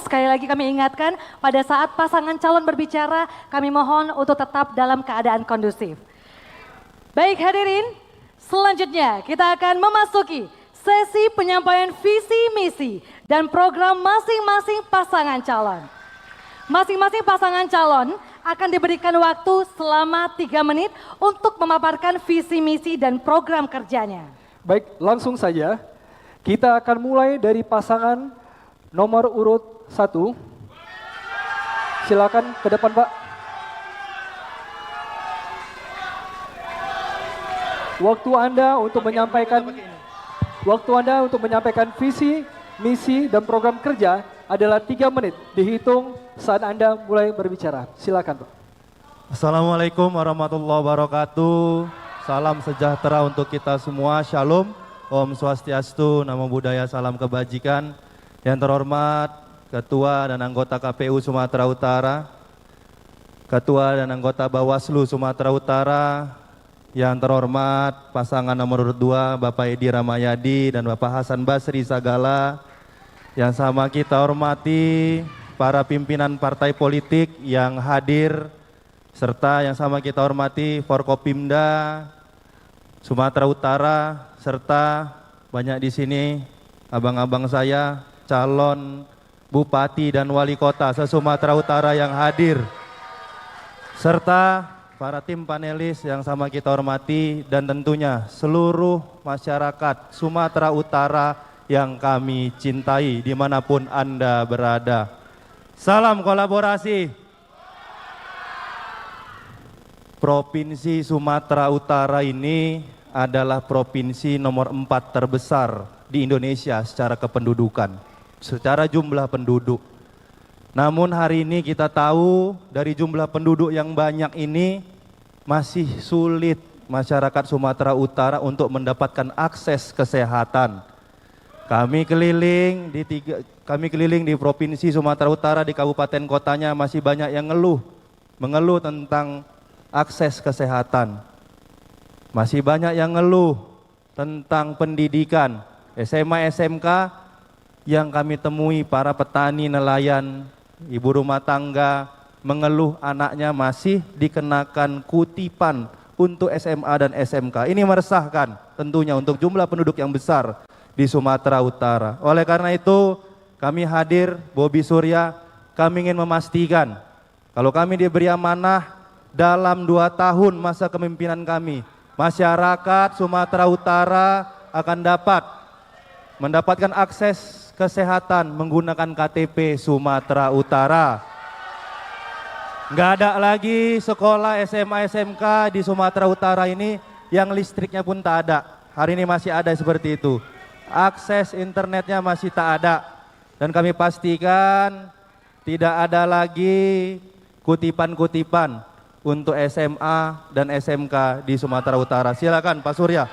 sekali lagi kami ingatkan pada saat pasangan calon berbicara, kami mohon untuk tetap dalam keadaan kondusif. Baik hadirin, selanjutnya kita akan memasuki sesi penyampaian visi misi dan program masing-masing pasangan calon. Masing-masing pasangan calon akan diberikan waktu selama 3 menit untuk memaparkan visi misi dan program kerjanya. Baik, langsung saja. Kita akan mulai dari pasangan nomor urut 1. Silakan ke depan, Pak. Waktu Anda untuk menyampaikan visi, misi, dan program kerja adalah 3 menit. Dihitung saat Anda mulai berbicara. Silakan, Pak. Assalamualaikum warahmatullahi wabarakatuh. Salam sejahtera untuk kita semua. Shalom. Om Swastiastu, Namo Buddhaya, salam kebajikan. Yang terhormat Ketua dan anggota KPU Sumatera Utara, Ketua dan anggota Bawaslu Sumatera Utara, yang terhormat pasangan nomor urut 2 Bapak Edi Ramayadi dan Bapak Hasan Basri Sagala, yang sama kita hormati para pimpinan partai politik yang hadir, serta yang sama kita hormati Forkopimda Sumatera Utara, serta banyak di sini abang-abang saya, calon bupati dan wali kota se-Sumatera Utara yang hadir, serta para tim panelis yang sama kita hormati, dan tentunya seluruh masyarakat Sumatera Utara yang kami cintai dimanapun Anda berada. Salam kolaborasi. Provinsi Sumatera Utara ini adalah provinsi nomor 4 terbesar di Indonesia secara kependudukan, secara jumlah penduduk. Namun hari ini kita tahu dari jumlah penduduk yang banyak ini masih sulit masyarakat Sumatera Utara untuk mendapatkan akses kesehatan. Kami keliling di Provinsi Sumatera Utara, di kabupaten kotanya masih banyak yang mengeluh tentang akses kesehatan. Masih banyak yang ngeluh tentang pendidikan, SMA, SMK yang kami temui para petani, nelayan, ibu rumah tangga mengeluh anaknya masih dikenakan kutipan untuk SMA dan SMK. Ini meresahkan tentunya untuk jumlah penduduk yang besar di Sumatera Utara. Oleh karena itu kami hadir, Bobi Surya, kami ingin memastikan kalau kami diberi amanah dalam 2 tahun masa kepemimpinan kami, masyarakat Sumatera Utara akan mendapatkan akses kesehatan menggunakan KTP Sumatera Utara. Nggak ada lagi sekolah SMA SMK di Sumatera Utara ini yang listriknya pun tak ada. Hari ini masih ada seperti itu. Akses internetnya masih tak ada. Dan kami pastikan tidak ada lagi kutipan-kutipan untuk SMA dan SMK di Sumatera Utara. Silakan Pak Surya.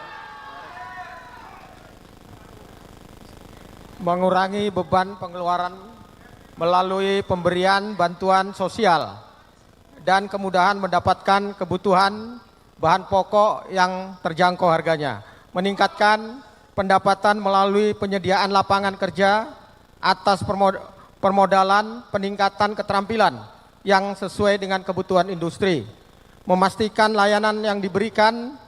Mengurangi beban pengeluaran melalui pemberian bantuan sosial dan kemudahan mendapatkan kebutuhan bahan pokok yang terjangkau harganya. Meningkatkan pendapatan melalui penyediaan lapangan kerja atas permodalan, peningkatan keterampilan yang sesuai dengan kebutuhan industri, memastikan layanan yang diberikan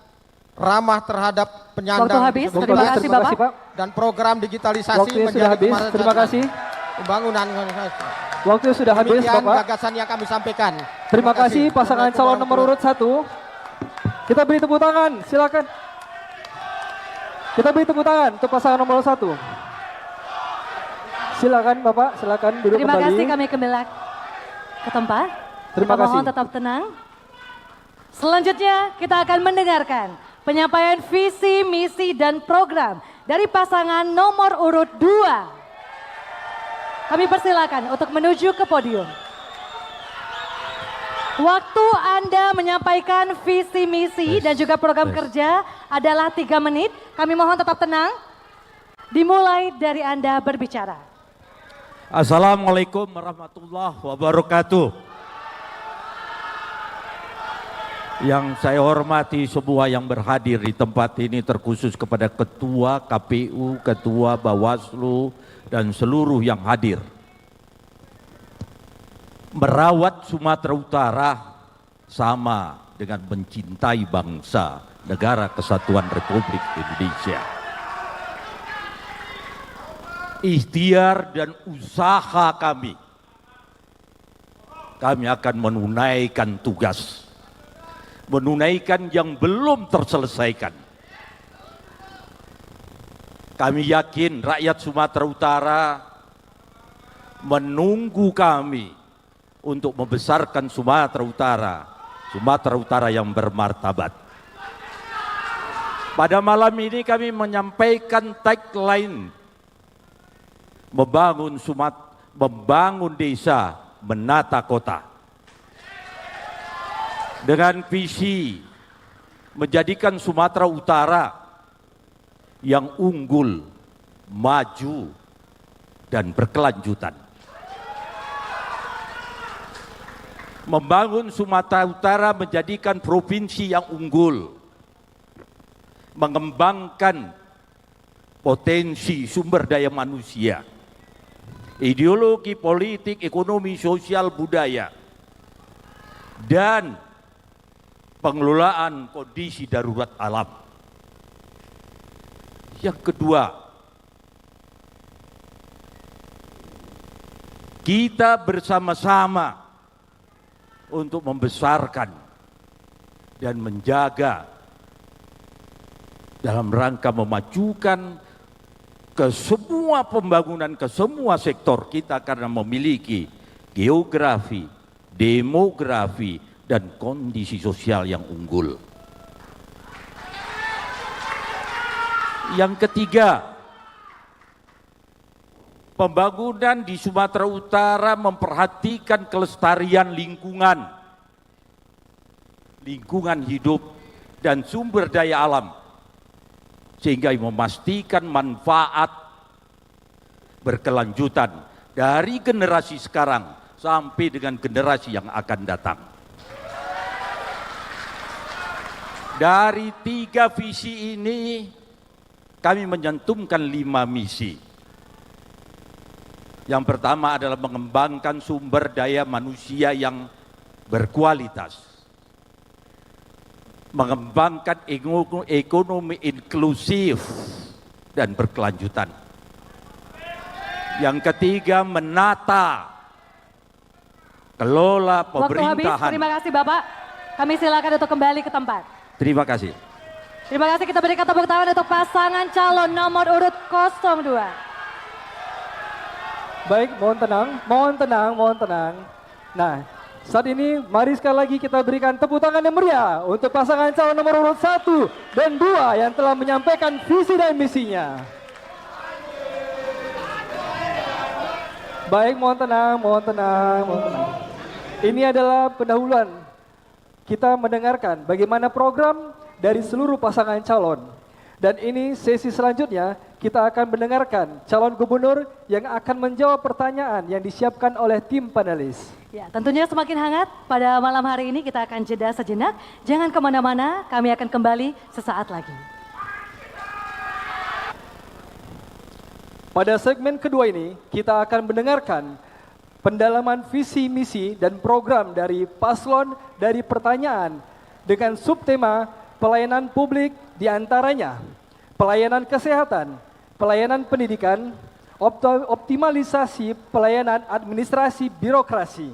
ramah terhadap penyandang Bapak. Dan program digitalisasi Waktunya sudah habis. Terima kasih. Pembangunan. Waktu sudah habis, Bapak. Gagasan yang kami sampaikan. Terima kasih pasangan calon nomor urut 1. Kita beri tepuk tangan, silakan. Kita beri tepuk tangan untuk pasangan nomor 1. Silakan Bapak, silakan duduk Terima kembali. kasih, kami kembali ke tempat. Terima Kita mohon kasih. tetap tenang. Selanjutnya kita akan mendengarkan penyampaian visi, misi, dan program dari pasangan nomor urut 2. Kami persilakan untuk menuju ke podium. Waktu Anda menyampaikan visi, misi, dan juga program kerja adalah 3 menit. Kami mohon tetap tenang. Dimulai dari Anda berbicara. Assalamualaikum warahmatullahi wabarakatuh. Yang saya hormati semua yang berhadir di tempat ini, terkhusus kepada Ketua KPU, Ketua Bawaslu, dan seluruh yang hadir. Merawat Sumatera Utara sama dengan mencintai bangsa negara kesatuan Republik Indonesia. Ikhtiar dan usaha kami akan menunaikan tugas, menunaikan yang belum terselesaikan. Kami yakin rakyat Sumatera Utara menunggu kami untuk membesarkan Sumatera Utara yang bermartabat. Pada malam ini kami menyampaikan tagline membangun desa, menata kota. Dengan visi menjadikan Sumatera Utara yang unggul, maju, dan berkelanjutan. Membangun Sumatera Utara menjadikan provinsi yang unggul, mengembangkan potensi sumber daya manusia, ideologi politik, ekonomi, sosial, budaya, dan pengelolaan kondisi darurat alam. Yang kedua, kita bersama-sama untuk membesarkan dan menjaga dalam rangka memajukan ke semua pembangunan, ke semua sektor kita karena memiliki geografi, demografi, dan kondisi sosial yang unggul. Yang ketiga, pembangunan di Sumatera Utara memperhatikan kelestarian lingkungan hidup dan sumber daya alam, sehingga memastikan manfaat berkelanjutan dari generasi sekarang sampai dengan generasi yang akan datang. Dari 3 visi ini kami menyantumkan 5 misi. Yang pertama adalah mengembangkan sumber daya manusia yang berkualitas, mengembangkan ekonomi inklusif dan berkelanjutan. Yang ketiga, menata kelola pemerintahan. Waktu habis, terima kasih Bapak. Kami silakan untuk kembali ke tempat. Terima kasih. Terima kasih, kita berikan tepuk tangan untuk pasangan calon nomor urut 02. Baik, mohon tenang. Nah, saat ini mari sekali lagi kita berikan tepuk tangan yang meriah untuk pasangan calon nomor urut 1 dan 2 yang telah menyampaikan visi dan misinya. Baik, mohon tenang. Ini adalah pendahuluan. Kita mendengarkan bagaimana program dari seluruh pasangan calon. Dan ini sesi selanjutnya kita akan mendengarkan calon gubernur yang akan menjawab pertanyaan yang disiapkan oleh tim panelis. Ya, tentunya semakin hangat pada malam hari ini. Kita akan jeda sejenak. Jangan kemana-mana, kami akan kembali sesaat lagi. Pada segmen kedua ini kita akan mendengarkan pendalaman visi misi dan program dari paslon dari pertanyaan dengan subtema pelayanan publik, diantaranya pelayanan kesehatan, pelayanan pendidikan, optimalisasi pelayanan administrasi birokrasi.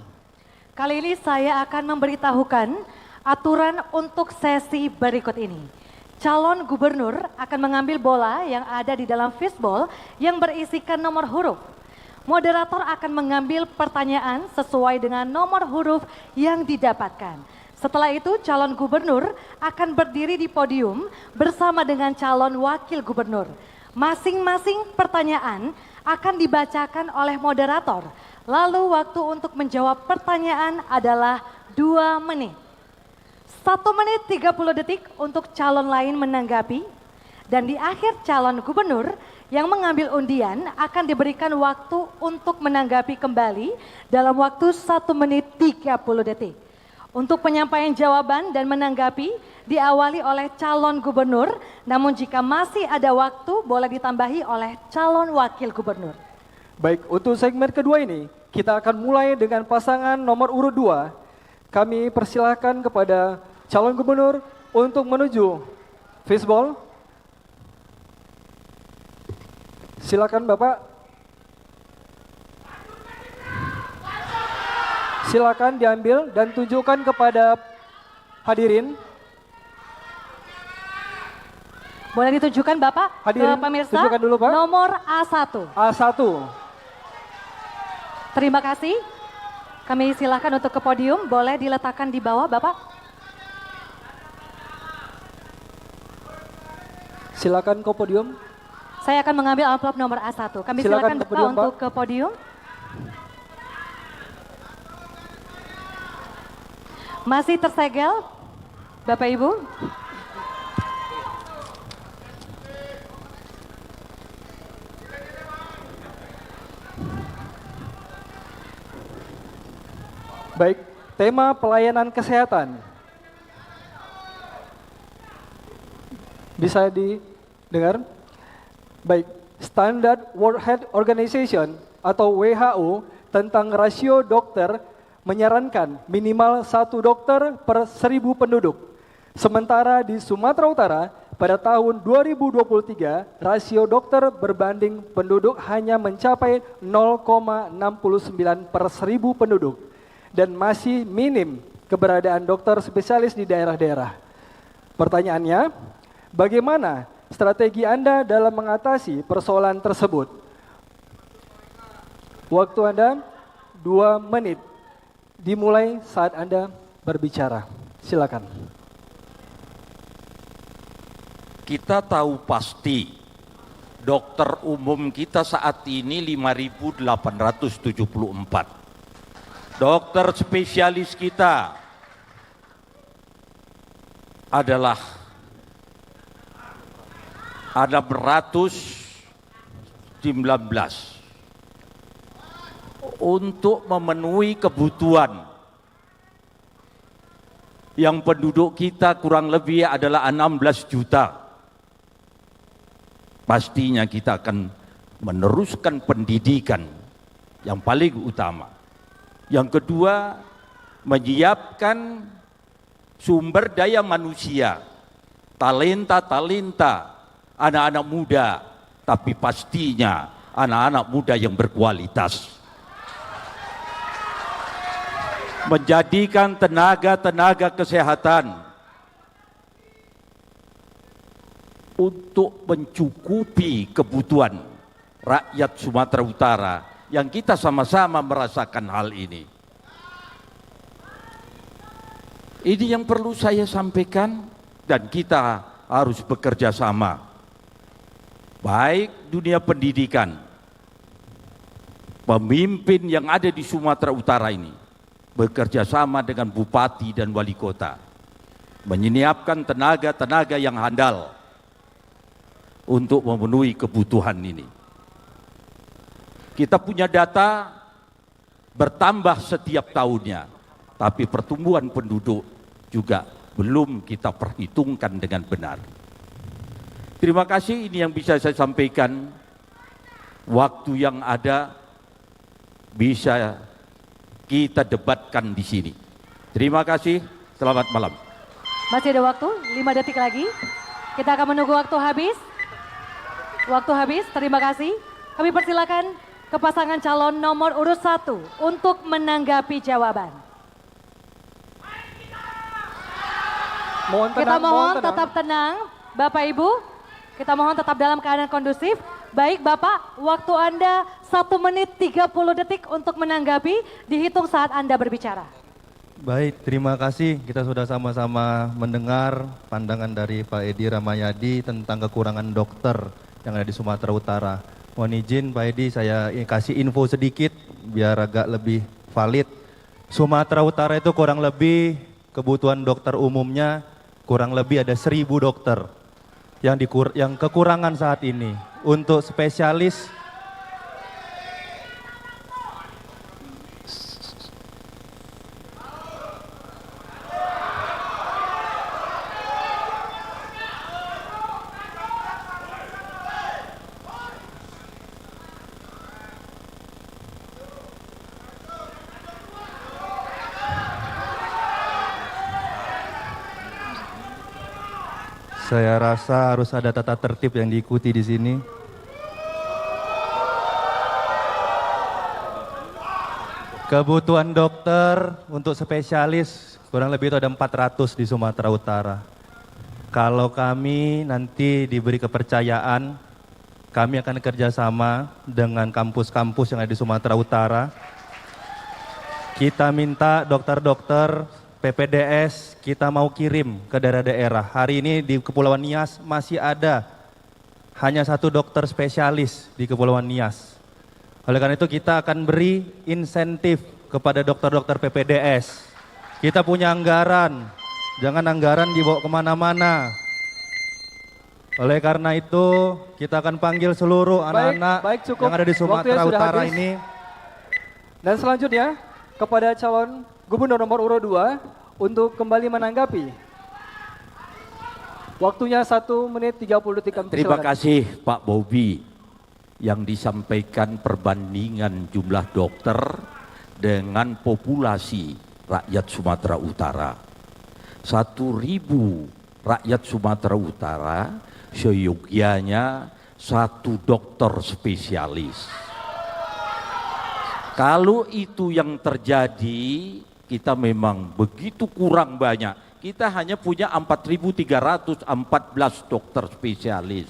Kali ini saya akan memberitahukan aturan untuk sesi berikut ini. Calon gubernur akan mengambil bola yang ada di dalam fishbowl yang berisikan nomor huruf. Moderator akan mengambil pertanyaan sesuai dengan nomor huruf yang didapatkan. Setelah itu calon gubernur akan berdiri di podium bersama dengan calon wakil gubernur. Masing-masing pertanyaan akan dibacakan oleh moderator. Lalu waktu untuk menjawab pertanyaan adalah 2 menit. 1 menit 30 detik untuk calon lain menanggapi. Dan di akhir calon gubernur yang mengambil undian akan diberikan waktu untuk menanggapi kembali dalam waktu 1 menit 30 detik. Untuk penyampaian jawaban dan menanggapi diawali oleh calon gubernur, namun jika masih ada waktu boleh ditambahi oleh calon wakil gubernur. Baik, untuk segmen kedua ini kita akan mulai dengan pasangan nomor urut 2. Kami persilahkan kepada calon gubernur untuk menuju fishball. Silakan Bapak. Silakan diambil dan tunjukkan kepada hadirin. Boleh ditunjukkan Bapak Hadirin, ke pemirsa. tunjukkan dulu, Pak. Nomor A1. A1. Terima kasih. Kami silakan untuk ke podium. Boleh diletakkan di bawah Bapak. Silakan ke podium. Saya akan mengambil amplop nomor A1. Kami Silakan silakan ke Bapak podium, Pak. untuk ke podium. Masih tersegel, Bapak Ibu. Baik, tema pelayanan kesehatan. Bisa didengar? Baik, Standard World Health Organization atau WHO tentang rasio dokter menyarankan minimal 1 dokter per 1.000 penduduk. Sementara di Sumatera Utara pada tahun 2023 rasio dokter berbanding penduduk hanya mencapai 0,69 per 1.000 penduduk dan masih minim keberadaan dokter spesialis di daerah-daerah. Pertanyaannya, bagaimana strategi Anda dalam mengatasi persoalan tersebut? Waktu Anda 2 menit. Dimulai saat Anda berbicara. Silakan. Kita tahu pasti dokter umum kita saat ini 5.874. Dokter spesialis kita adalah 619. Untuk memenuhi kebutuhan yang penduduk kita kurang lebih adalah 16 juta. Pastinya kita akan meneruskan pendidikan yang paling utama. Yang kedua, menyiapkan sumber daya manusia, talenta-talenta, anak-anak muda, tapi pastinya anak-anak muda yang berkualitas. Menjadikan tenaga-tenaga kesehatan untuk mencukupi kebutuhan rakyat Sumatera Utara yang kita sama-sama merasakan hal ini. Ini yang perlu saya sampaikan dan kita harus bekerja sama. Baik dunia pendidikan, pemimpin yang ada di Sumatera Utara ini bekerja sama dengan bupati dan wali kota, menyiapkan tenaga-tenaga yang handal untuk memenuhi kebutuhan ini. Kita punya data bertambah setiap tahunnya, tapi pertumbuhan penduduk juga belum kita perhitungkan dengan benar. Terima kasih, ini yang bisa saya sampaikan. Waktu yang ada bisa kita debatkan di sini. Terima kasih, selamat malam. Masih ada waktu, 5 detik lagi. Kita akan menunggu waktu habis. Waktu habis, terima kasih. Kami persilakan ke pasangan calon nomor urut 1 untuk menanggapi jawaban. Kita mohon tetap tenang, Bapak Ibu. Kita mohon tetap dalam keadaan kondusif. Baik Bapak, waktu Anda 1 menit 30 detik untuk menanggapi, dihitung saat Anda berbicara. Baik, terima kasih. Kita sudah sama-sama mendengar pandangan dari Pak Edi Ramayadi tentang kekurangan dokter yang ada di Sumatera Utara. Mohon izin Pak Edi, saya kasih info sedikit biar agak lebih valid. Sumatera Utara itu kurang lebih kebutuhan dokter umumnya kurang lebih ada 1.000 dokter yang kekurangan saat ini. Untuk spesialis Saya rasa harus ada tata tertib yang diikuti di sini. Kebutuhan dokter untuk spesialis kurang lebih itu ada 400 di Sumatera Utara. Kalau kami nanti diberi kepercayaan, kami akan kerjasama dengan kampus-kampus yang ada di Sumatera Utara. Kita minta dokter-dokter PPDS kita mau kirim ke daerah-daerah. Hari ini di Kepulauan Nias masih ada hanya 1 dokter spesialis di Kepulauan Nias. Oleh karena itu kita akan beri insentif kepada dokter-dokter PPDS. Kita punya anggaran, jangan anggaran dibawa kemana-mana. Oleh karena itu kita akan panggil seluruh anak-anak cukup. yang ada di Waktunya Sumatera sudah Utara habis. ini. Dan selanjutnya kepada calon gubernur nomor urut 2 untuk kembali menanggapi. Waktunya 1 menit 30 detik. Terima Silakan. kasih Pak Bobi yang disampaikan perbandingan jumlah dokter dengan populasi rakyat Sumatera Utara. 1.000 rakyat Sumatera Utara seyogyanya 1 dokter spesialis. Kalau itu yang terjadi, kita memang begitu kurang banyak. Kita hanya punya 4.314 dokter spesialis.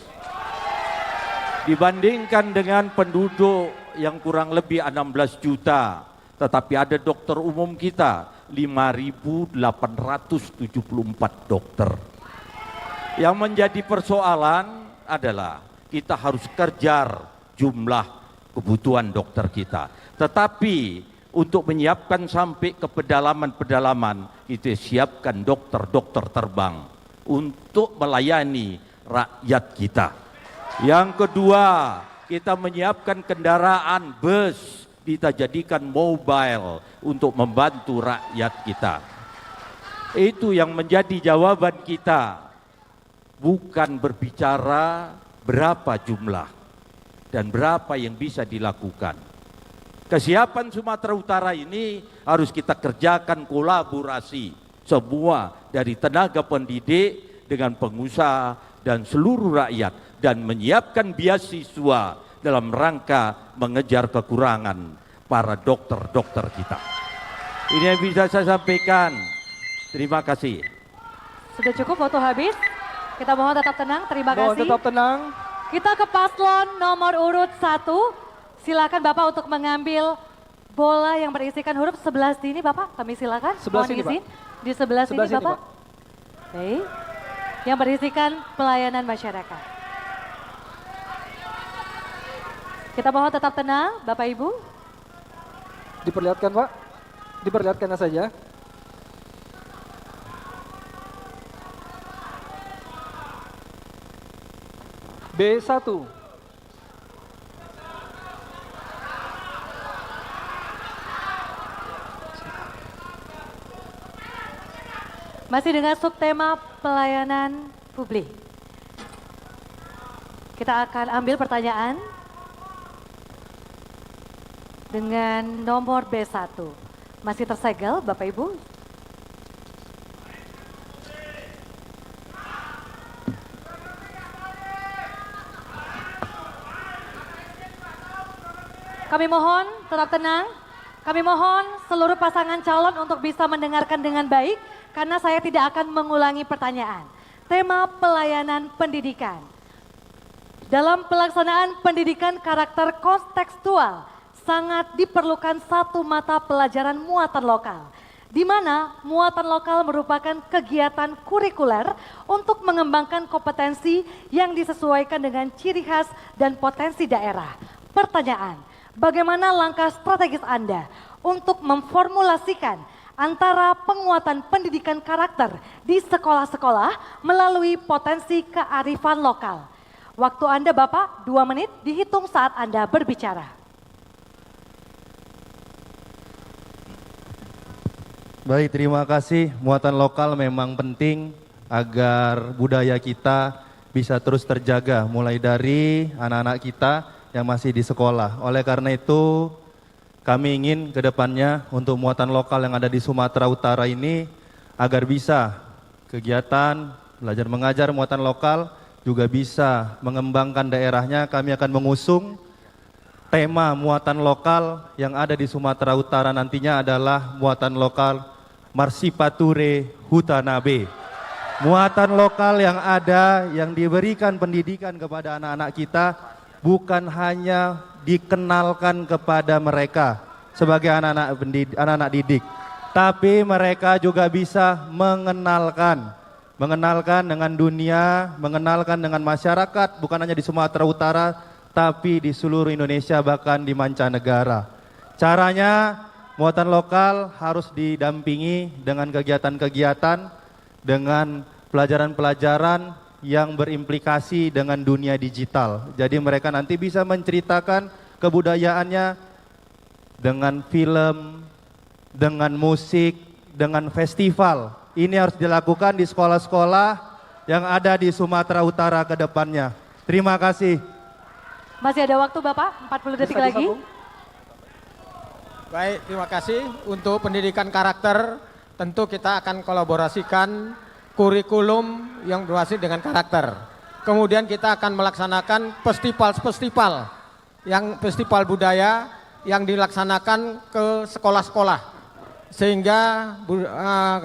Dibandingkan dengan penduduk yang kurang lebih 16 juta, tetapi ada dokter umum kita 5.874 dokter. Yang menjadi persoalan adalah kita harus kejar jumlah kebutuhan dokter kita. Tetapi untuk menyiapkan sampai ke pedalaman-pedalaman, kita siapkan dokter-dokter terbang untuk melayani rakyat kita. Yang kedua, kita menyiapkan kendaraan bus, kita jadikan mobile untuk membantu rakyat kita. Itu yang menjadi jawaban kita, bukan berbicara berapa jumlah dan berapa yang bisa dilakukan. Kesiapan Sumatera Utara ini harus kita kerjakan kolaborasi semua dari tenaga pendidik dengan pengusaha dan seluruh rakyat, dan menyiapkan beasiswa dalam rangka mengejar kekurangan para dokter-dokter kita. Ini yang bisa saya sampaikan. Terima kasih. Sudah cukup waktu habis. Kita mohon tetap tenang. Terima Mohon kasih. tetap tenang. Kita ke paslon nomor urut 1. Silakan Bapak untuk mengambil bola yang berisikan huruf sebelah sini Bapak. Kami silakan. Sebelah Mohon sini, izin. Di sebelah Sebelah sini sini, Bapak. Baik. Yang berisikan pelayanan masyarakat. Kita mohon tetap tenang, Bapak Ibu. Diperlihatkan Pak. Diperlihatkan saja. B1. Masih dengan subtema pelayanan publik. Kita akan ambil pertanyaan dengan nomor B1. Masih tersegel Bapak Ibu. Kami mohon tetap tenang. Kami mohon seluruh pasangan calon untuk bisa mendengarkan dengan baik karena saya tidak akan mengulangi pertanyaan. Tema pelayanan pendidikan. Dalam pelaksanaan pendidikan karakter kontekstual sangat diperlukan satu mata pelajaran muatan lokal, di mana muatan lokal merupakan kegiatan kurikuler untuk mengembangkan kompetensi yang disesuaikan dengan ciri khas dan potensi daerah. Pertanyaan, bagaimana langkah strategis Anda untuk memformulasikan antara penguatan pendidikan karakter di sekolah-sekolah melalui potensi kearifan lokal? Waktu Anda Bapak 2 menit dihitung saat Anda berbicara. Baik, terima kasih. Muatan lokal memang penting agar budaya kita bisa terus terjaga mulai dari anak-anak kita yang masih di sekolah. Oleh karena itu kami ingin ke depannya untuk muatan lokal yang ada di Sumatera Utara ini agar bisa kegiatan belajar mengajar muatan lokal, juga bisa mengembangkan daerahnya. Kami akan mengusung tema muatan lokal yang ada di Sumatera Utara nantinya adalah muatan lokal Marsipature Hutanabe. Muatan lokal yang ada, yang diberikan pendidikan kepada anak-anak kita, bukan hanya dikenalkan kepada mereka sebagai anak-anak didik, tapi mereka juga bisa mengenalkan dengan dunia, mengenalkan dengan masyarakat, bukan hanya di Sumatera Utara, tapi di seluruh Indonesia, bahkan di mancanegara. Caranya, muatan lokal harus didampingi dengan kegiatan-kegiatan, dengan pelajaran-pelajaran yang berimplikasi dengan dunia digital. Jadi mereka nanti bisa menceritakan kebudayaannya dengan film, dengan musik, dengan festival. Ini harus dilakukan di sekolah-sekolah yang ada di Sumatera Utara ke depannya. Terima kasih. Masih ada waktu Bapak, 40 detik Bisa lagi. disambung? Baik, terima kasih untuk pendidikan karakter. Tentu kita akan kolaborasikan kurikulum yang berbasis dengan karakter. Kemudian kita akan melaksanakan festival-festival, yang festival budaya yang dilaksanakan ke sekolah-sekolah. Sehingga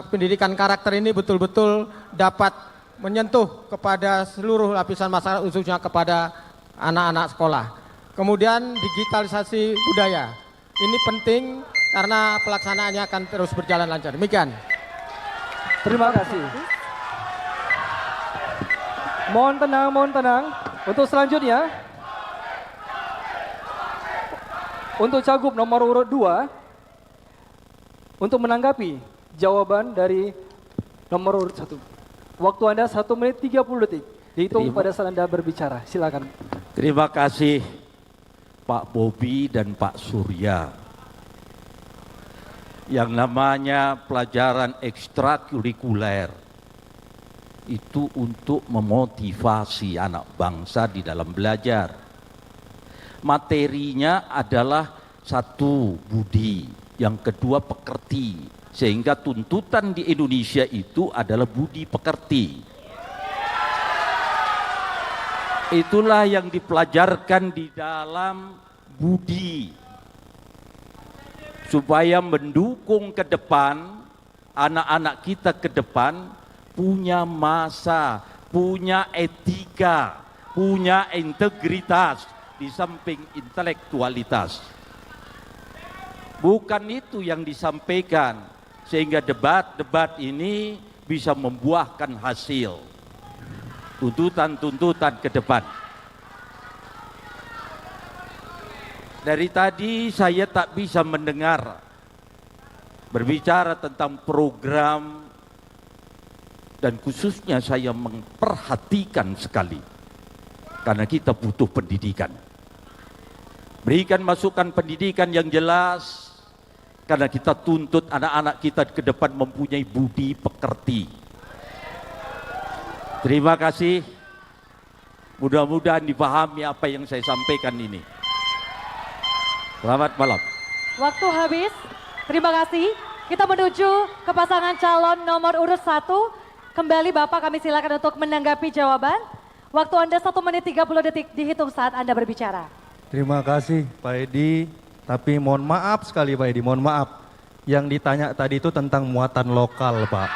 pendidikan karakter ini betul-betul dapat menyentuh kepada seluruh lapisan masyarakat, khususnya kepada anak-anak sekolah. Kemudian digitalisasi budaya. Ini penting karena pelaksanaannya akan terus berjalan lancar. Demikian. Terima kasih. Mohon tenang. Untuk selanjutnya, untuk cagup nomor urut 2, untuk menanggapi jawaban dari nomor urut 1. Waktu Anda 1 menit 30 detik. Dihitung pada saat Anda berbicara. Silakan. Terima kasih Pak Bobi dan Pak Surya. Yang namanya pelajaran ekstrakurikuler itu untuk memotivasi anak bangsa di dalam belajar. Materinya adalah satu budi, yang kedua pekerti, sehingga tuntutan di Indonesia itu adalah budi pekerti. Itulah yang dipelajarkan di dalam budi, supaya mendukung ke depan, anak-anak kita ke depan punya masa, punya etika, punya integritas di samping intelektualitas. Bukan itu yang disampaikan, sehingga debat-debat ini bisa membuahkan hasil. Tuntutan-tuntutan ke depan. Dari tadi saya tak bisa mendengar berbicara tentang program, dan khususnya saya memperhatikan sekali karena kita butuh pendidikan. Berikan masukan pendidikan yang jelas karena kita tuntut anak-anak kita ke depan mempunyai budi pekerti. Terima kasih. Mudah-mudahan dipahami apa yang saya sampaikan ini. Selamat malam. Waktu habis. Terima kasih. Kita menuju ke pasangan calon nomor urut 1. Kembali Bapak, kami silakan untuk menanggapi jawaban. Waktu Anda 1 menit 30 detik dihitung saat Anda berbicara. Terima kasih Pak Edi. Tapi mohon maaf sekali Pak Edi, mohon maaf. Yang ditanya tadi itu tentang muatan lokal Pak.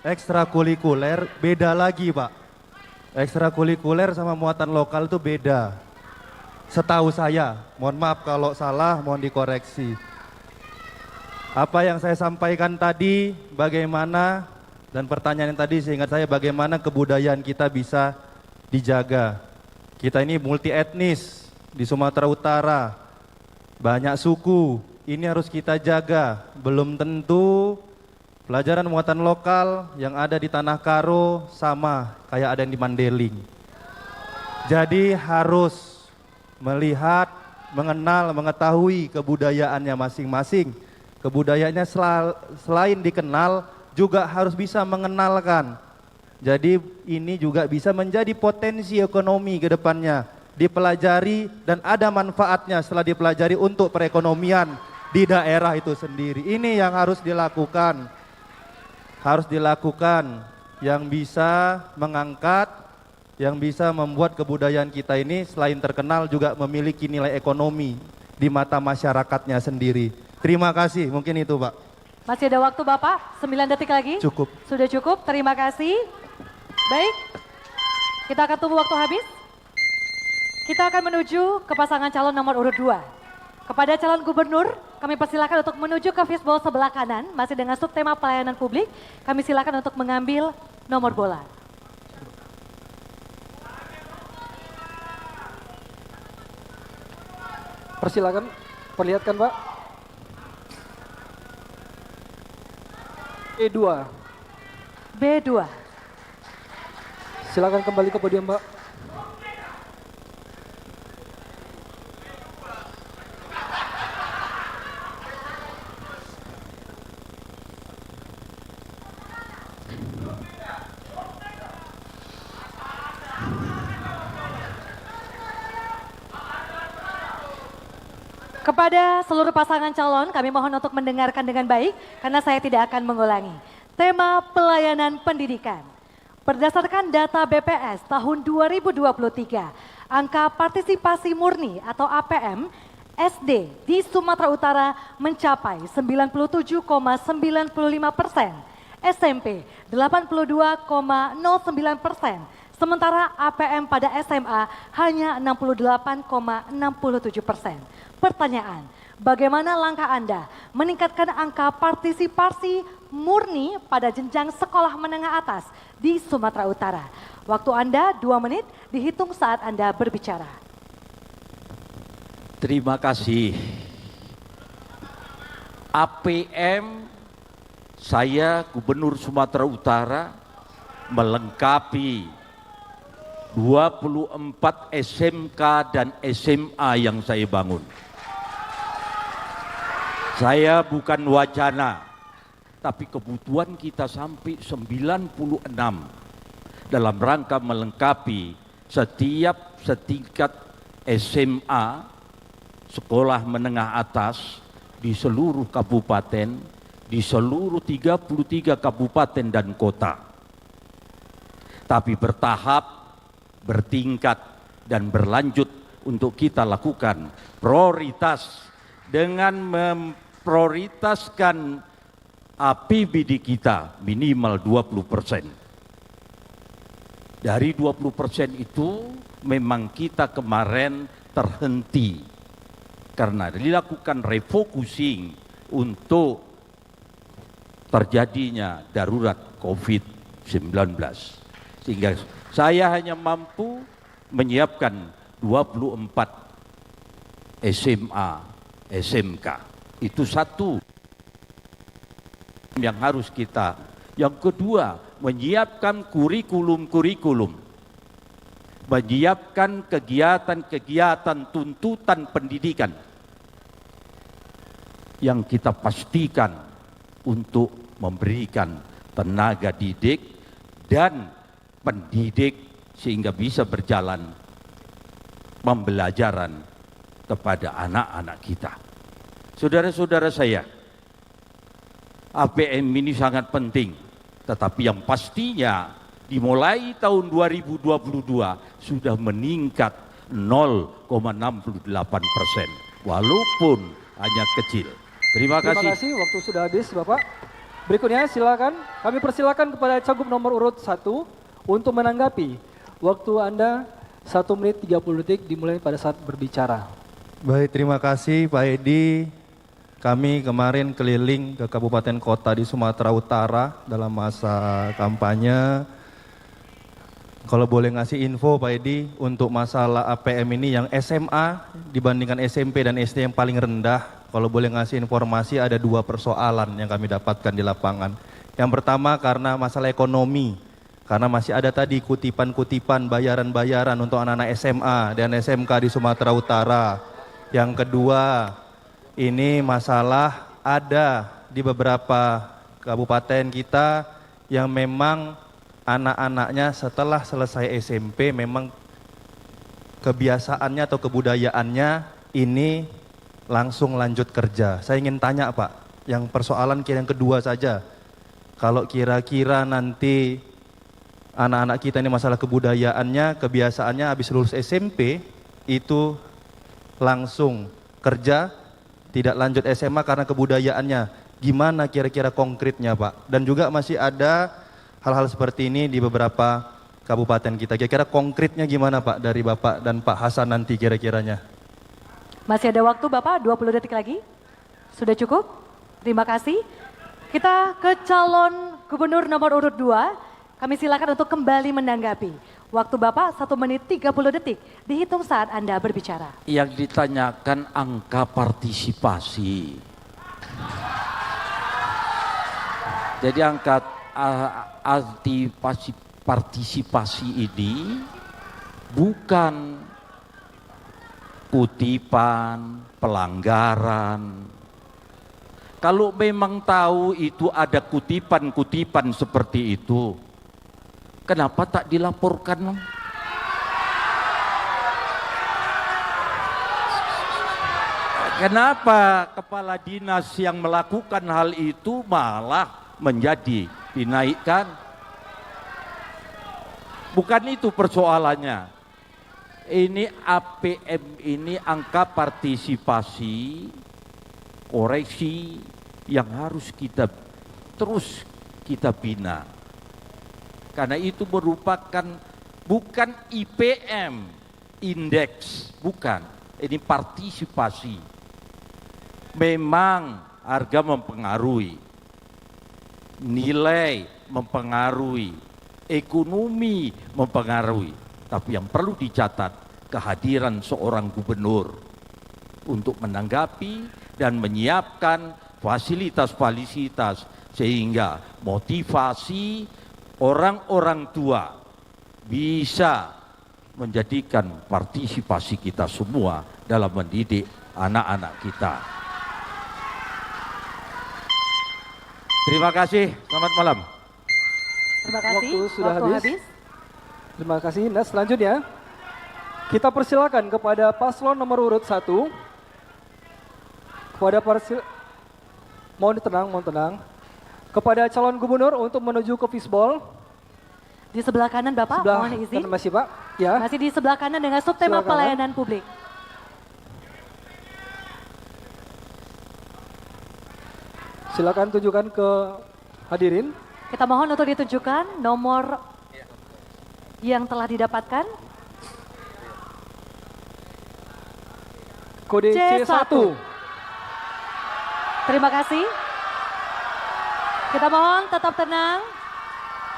Ekstrakurikuler beda lagi Pak. Ekstrakurikuler sama muatan lokal itu beda. Setahu saya, mohon maaf kalau salah, mohon dikoreksi. Apa yang saya sampaikan tadi, bagaimana, dan pertanyaan yang tadi seingat saya bagaimana kebudayaan kita bisa dijaga. Kita ini multi etnis di Sumatera Utara, banyak suku. Ini harus kita jaga. Belum tentu pelajaran muatan lokal yang ada di Tanah Karo sama kayak ada yang di Mandeling. Jadi harus melihat, mengenal, mengetahui kebudayaannya masing-masing. Kebudayaannya selain dikenal juga harus bisa mengenalkan. Jadi ini juga bisa menjadi potensi ekonomi ke depannya. Dipelajari dan ada manfaatnya setelah dipelajari untuk perekonomian di daerah itu sendiri. Ini yang harus dilakukan. Harus dilakukan yang bisa mengangkat, yang bisa membuat kebudayaan kita ini selain terkenal juga memiliki nilai ekonomi di mata masyarakatnya sendiri. Terima kasih, mungkin itu Pak. Masih ada waktu Bapak, 9 detik lagi. Cukup. Sudah cukup, terima kasih. Baik, kita akan tunggu waktu habis. Kita akan menuju ke pasangan calon nomor urut 2. Kepada calon gubernur, kami persilakan untuk menuju ke fishbowl sebelah kanan, masih dengan subtema pelayanan publik. Kami silakan untuk mengambil nomor bola. Persilakan, perlihatkan Pak. E2. B2. Silakan kembali ke podium Pak. Kepada seluruh pasangan calon, kami mohon untuk mendengarkan dengan baik karena saya tidak akan mengulangi. Tema pelayanan pendidikan. Berdasarkan data BPS tahun 2023, angka partisipasi murni atau APM SD di Sumatera Utara mencapai 97,95%, SMP 82,09%, sementara APM pada SMA hanya 68,67%. Pertanyaan, bagaimana langkah Anda meningkatkan angka partisipasi murni pada jenjang sekolah menengah atas di Sumatera Utara? Waktu Anda 2 menit dihitung saat Anda berbicara. Terima kasih. APM saya Gubernur Sumatera Utara melengkapi 24 SMK dan SMA yang saya bangun. Saya bukan wacana, tapi kebutuhan kita sampai 96 dalam rangka melengkapi setiap setingkat SMA, sekolah menengah atas di seluruh kabupaten, di seluruh 33 kabupaten dan kota. Tapi bertahap, bertingkat, dan berlanjut untuk kita lakukan prioritas dengan memprioritaskan APBD kita minimal 20%. Dari 20% itu memang kita kemarin terhenti karena dilakukan refocusing untuk terjadinya darurat COVID-19. Sehingga saya hanya mampu menyiapkan 24 SMA, SMK. Itu satu yang harus kita. Yang kedua, menyiapkan kurikulum-kurikulum. Menyiapkan kegiatan-kegiatan tuntutan pendidikan yang kita pastikan untuk memberikan tenaga didik dan pendidik sehingga bisa berjalan pembelajaran kepada anak-anak kita. Saudara-saudara saya, APM ini sangat penting, tetapi yang pastinya dimulai tahun 2022 sudah meningkat 0,68%, walaupun hanya kecil. Terima kasih. Terima kasih, waktu sudah habis Bapak. Berikutnya silakan, kami persilakan kepada cagup nomor urut 1 untuk menanggapi. Waktu Anda 1 menit 30 detik dimulai pada saat berbicara. Baik, terima kasih Pak Edi. Kami kemarin keliling ke kabupaten kota di Sumatera Utara dalam masa kampanye. Kalau boleh ngasih info Pak Edi, untuk masalah APM ini yang SMA dibandingkan SMP dan SD yang paling rendah, kalau boleh ngasih informasi ada 2 persoalan yang kami dapatkan di lapangan. Yang pertama karena masalah ekonomi, karena masih ada tadi kutipan-kutipan bayaran-bayaran untuk anak-anak SMA dan SMK di Sumatera Utara. Yang kedua, ini masalah ada di beberapa kabupaten kita yang memang anak-anaknya setelah selesai SMP memang kebiasaannya atau kebudayaannya ini langsung lanjut kerja. Saya ingin tanya Pak, yang persoalan yang kedua saja. Kalau kira-kira nanti anak-anak kita ini masalah kebudayaannya, kebiasaannya habis lulus SMP itu langsung kerja, tidak lanjut SMA karena kebudayaannya. Gimana kira-kira konkretnya Pak? Dan juga masih ada hal-hal seperti ini di beberapa kabupaten kita. Kira-kira konkretnya gimana Pak dari Bapak dan Pak Hasan nanti kira-kiranya? Masih ada waktu Bapak, 20 detik lagi. Sudah cukup? Terima kasih. Kita ke calon gubernur nomor urut 2. Kami silakan untuk kembali menanggapi. Waktu Bapak 1 menit 30 detik. Dihitung saat Anda berbicara. Yang ditanyakan angka partisipasi. Jadi angka partisipasi ini bukan kutipan, pelanggaran. Kalau memang tahu itu ada kutipan-kutipan seperti itu, kenapa tak dilaporkan? Kenapa kepala dinas yang melakukan hal itu malah menjadi dinaikkan? Bukan itu persoalannya. Ini APM ini angka partisipasi, koreksi yang harus kita terus kita bina. Karena itu merupakan bukan IPM, indeks, bukan. Ini partisipasi. Memang harga mempengaruhi, nilai mempengaruhi, ekonomi mempengaruhi. Tapi yang perlu dicatat, kehadiran seorang gubernur untuk menanggapi dan menyiapkan fasilitas-fasilitas sehingga motivasi orang-orang tua bisa menjadikan partisipasi kita semua dalam mendidik anak-anak kita. Terima kasih, selamat malam. Terima kasih. Waktu sudah habis. habis. Terima kasih. Nah, selanjutnya kita persilakan kepada paslon nomor urut 1. Mohon tenang. Kepada calon gubernur untuk menuju ke fishball. Di sebelah kanan Bapak, Sebelah mohon izin. kanan masih Pak. Ya. Masih di sebelah kanan dengan subtema Sebelah kanan. pelayanan publik. Silakan tunjukkan ke hadirin. Kita mohon untuk ditunjukkan nomor yang telah didapatkan. Kode C1. C1. Terima kasih. Kita mohon tetap tenang.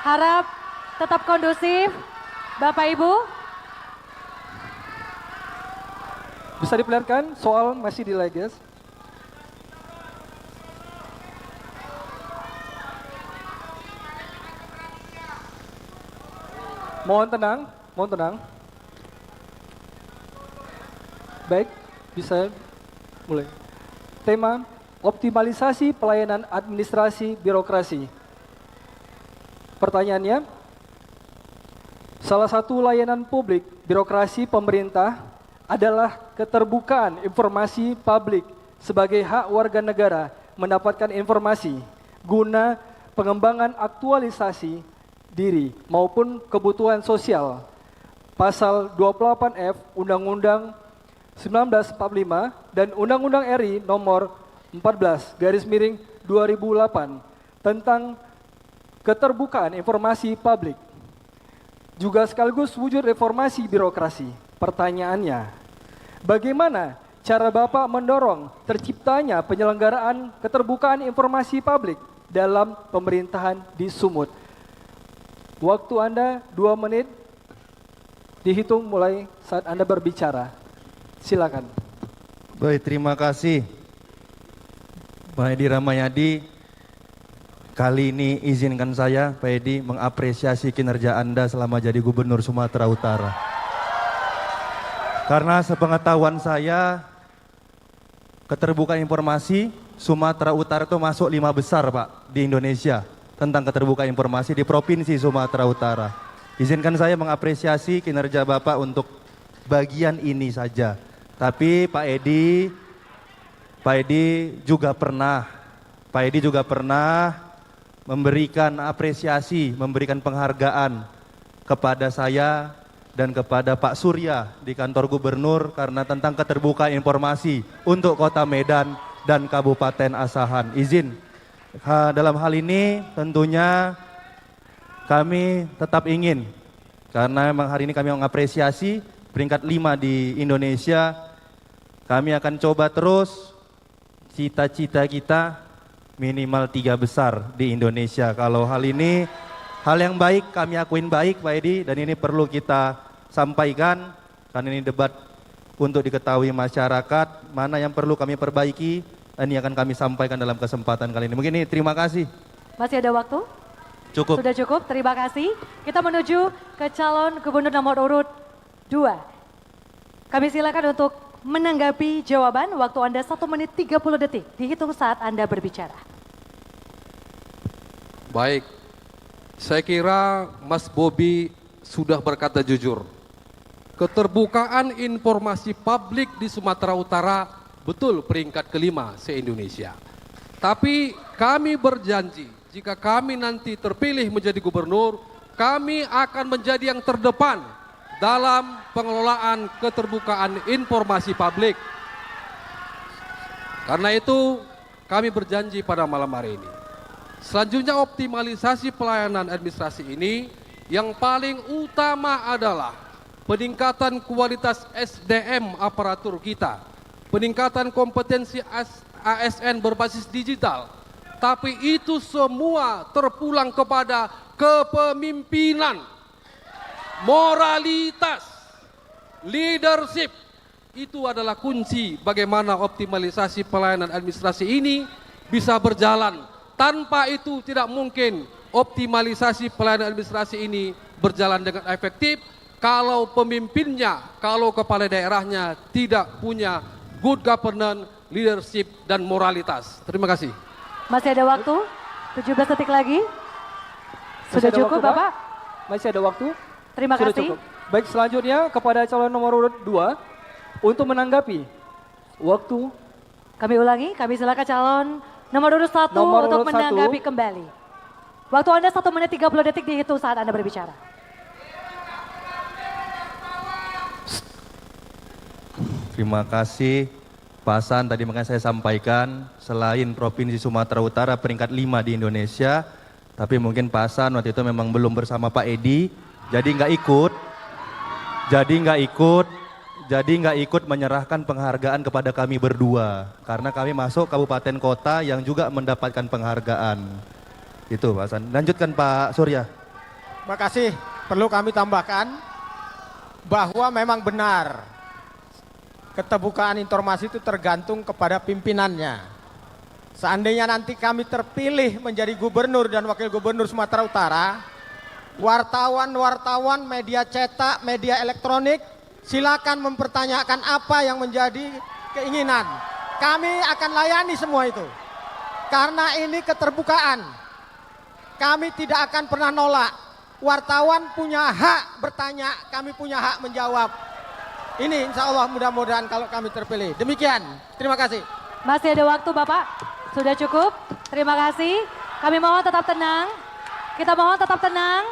Harap tetap kondusif. Bapak Ibu. Bisa diperlihatkan soal masih delay guys. Mohon tenang. Baik, bisa mulai. Tema, optimalisasi pelayanan administrasi birokrasi. Pertanyaannya, salah satu layanan publik birokrasi pemerintah adalah keterbukaan informasi publik sebagai hak warga negara mendapatkan informasi guna pengembangan aktualisasi diri maupun kebutuhan sosial. Pasal 28F Undang-Undang 1945 dan Undang-Undang RI nomor 14/2008 tentang keterbukaan informasi publik. Juga sekaligus wujud reformasi birokrasi. Pertanyaannya, bagaimana cara Bapak mendorong terciptanya penyelenggaraan keterbukaan informasi publik dalam pemerintahan di Sumut? Waktu Anda 2 menit dihitung mulai saat Anda berbicara. Silakan. Baik, terima kasih Pak Edi Ramayadi. Kali ini izinkan saya Pak Edi mengapresiasi kinerja Anda selama jadi Gubernur Sumatera Utara. Karena sepengetahuan saya, keterbukaan informasi Sumatera Utara itu masuk 5 besar Pak di Indonesia tentang keterbukaan informasi di Provinsi Sumatera Utara. Izinkan saya mengapresiasi kinerja Bapak untuk bagian ini saja. Tapi Pak Edi, Pak Edi juga pernah memberikan apresiasi, memberikan penghargaan kepada saya dan kepada Pak Surya di kantor gubernur karena tentang keterbukaan informasi untuk Kota Medan dan Kabupaten Asahan. Izin, dalam hal ini tentunya kami tetap ingin, karena memang hari ini kami mengapresiasi peringkat 5 di Indonesia, kami akan coba terus cita-cita kita minimal 3 besar di Indonesia. Kalau hal ini hal yang baik, kami akuin baik Pak Edi, dan ini perlu kita sampaikan karena ini debat untuk diketahui masyarakat mana yang perlu kami perbaiki. Ini akan kami sampaikan dalam kesempatan kali ini. Mungkin ini, terima kasih. Masih ada waktu? Cukup. Sudah cukup, terima kasih. Kita menuju ke calon gubernur nomor urut 2. Kami silakan untuk menanggapi jawaban. Waktu Anda 1 menit 30 detik. Dihitung saat Anda berbicara. Baik, saya kira Mas Bobi sudah berkata jujur. Keterbukaan informasi publik di Sumatera Utara betul peringkat ke-5 se-Indonesia. Tapi kami berjanji jika kami nanti terpilih menjadi gubernur, kami akan menjadi yang terdepan dalam pengelolaan keterbukaan informasi publik. Karena itu kami berjanji pada malam hari ini. Selanjutnya optimalisasi pelayanan administrasi ini yang paling utama adalah peningkatan kualitas SDM aparatur kita, peningkatan kompetensi ASN berbasis digital. Tapi itu semua terpulang kepada kepemimpinan. Moralitas, leadership, itu adalah kunci bagaimana optimalisasi pelayanan administrasi ini bisa berjalan. Tanpa itu tidak mungkin optimalisasi pelayanan administrasi ini berjalan dengan efektif kalau pemimpinnya, kalau kepala daerahnya tidak punya good governance, leadership, dan moralitas. Terima kasih. Masih ada waktu? 17 detik lagi. Sudah Masih ada cukup waktu, Pak? Bapak? Masih ada waktu? Terima Sudah kasih. cukup. Baik, selanjutnya kepada calon nomor urut 2 untuk menanggapi waktu. Kami ulangi, kami silakan calon nomor urut 1 Nomor untuk urut menanggapi 1. kembali. Waktu Anda 1 menit 30 detik dihitung saat Anda berbicara. Terima kasih Pak Hasan, tadi makanya saya sampaikan selain Provinsi Sumatera Utara peringkat 5 di Indonesia, tapi mungkin Pak Hasan waktu itu memang belum bersama Pak Edi, jadi nggak ikut menyerahkan penghargaan kepada kami berdua, karena kami masuk kabupaten kota yang juga mendapatkan penghargaan. Itu Pak Hasan. Lanjutkan Pak Surya. Terima kasih. Perlu kami tambahkan bahwa memang benar keterbukaan informasi itu tergantung kepada pimpinannya. Seandainya nanti kami terpilih menjadi gubernur dan wakil gubernur Sumatera Utara, wartawan-wartawan, media cetak, media elektronik, silakan mempertanyakan apa yang menjadi keinginan. Kami akan layani semua itu. Karena ini keterbukaan. Kami tidak akan pernah nolak. Wartawan punya hak bertanya, kami punya hak menjawab. Ini insya Allah mudah-mudahan kalau kami terpilih. Demikian, terima kasih. Masih ada waktu Bapak? Sudah cukup? Terima kasih. Kami mohon tetap tenang. Kita mohon tetap tenang.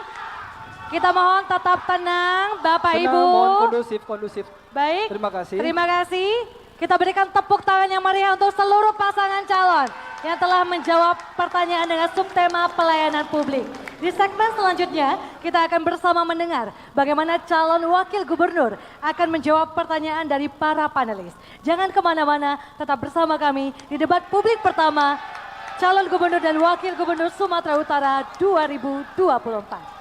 Kita mohon tetap tenang Bapak Tenang, Ibu. mohon kondusif. Baik. Terima kasih. Terima kasih. Kita berikan tepuk tangan yang meriah untuk seluruh pasangan calon yang telah menjawab pertanyaan dengan subtema pelayanan publik. Di segmen selanjutnya, kita akan bersama mendengar bagaimana calon wakil gubernur akan menjawab pertanyaan dari para panelis. Jangan kemana-mana, tetap bersama kami di debat publik pertama, calon gubernur dan wakil gubernur Sumatera Utara 2024.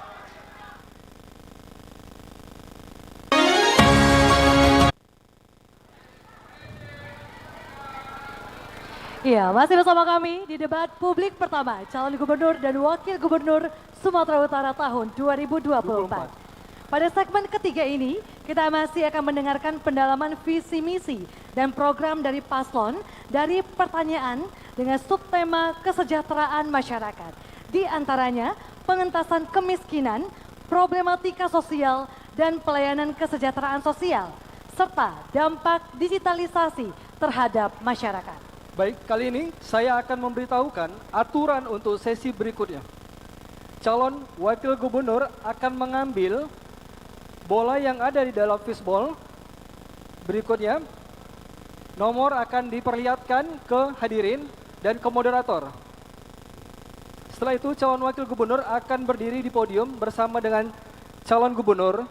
Iya, masih bersama kami di debat publik pertama, calon gubernur dan wakil gubernur Sumatera Utara tahun 2024. Pada segmen ketiga ini, kita masih akan mendengarkan pendalaman visi misi dan program dari paslon dari pertanyaan dengan subtema kesejahteraan masyarakat. Di antaranya, pengentasan kemiskinan, problematika sosial, dan pelayanan kesejahteraan sosial, serta dampak digitalisasi terhadap masyarakat. Baik, kali ini saya akan memberitahukan aturan untuk sesi berikutnya. Calon wakil gubernur akan mengambil bola yang ada di dalam fishball. Berikutnya, nomor akan diperlihatkan ke hadirin dan ke moderator. Setelah itu, calon wakil gubernur akan berdiri di podium bersama dengan calon gubernur.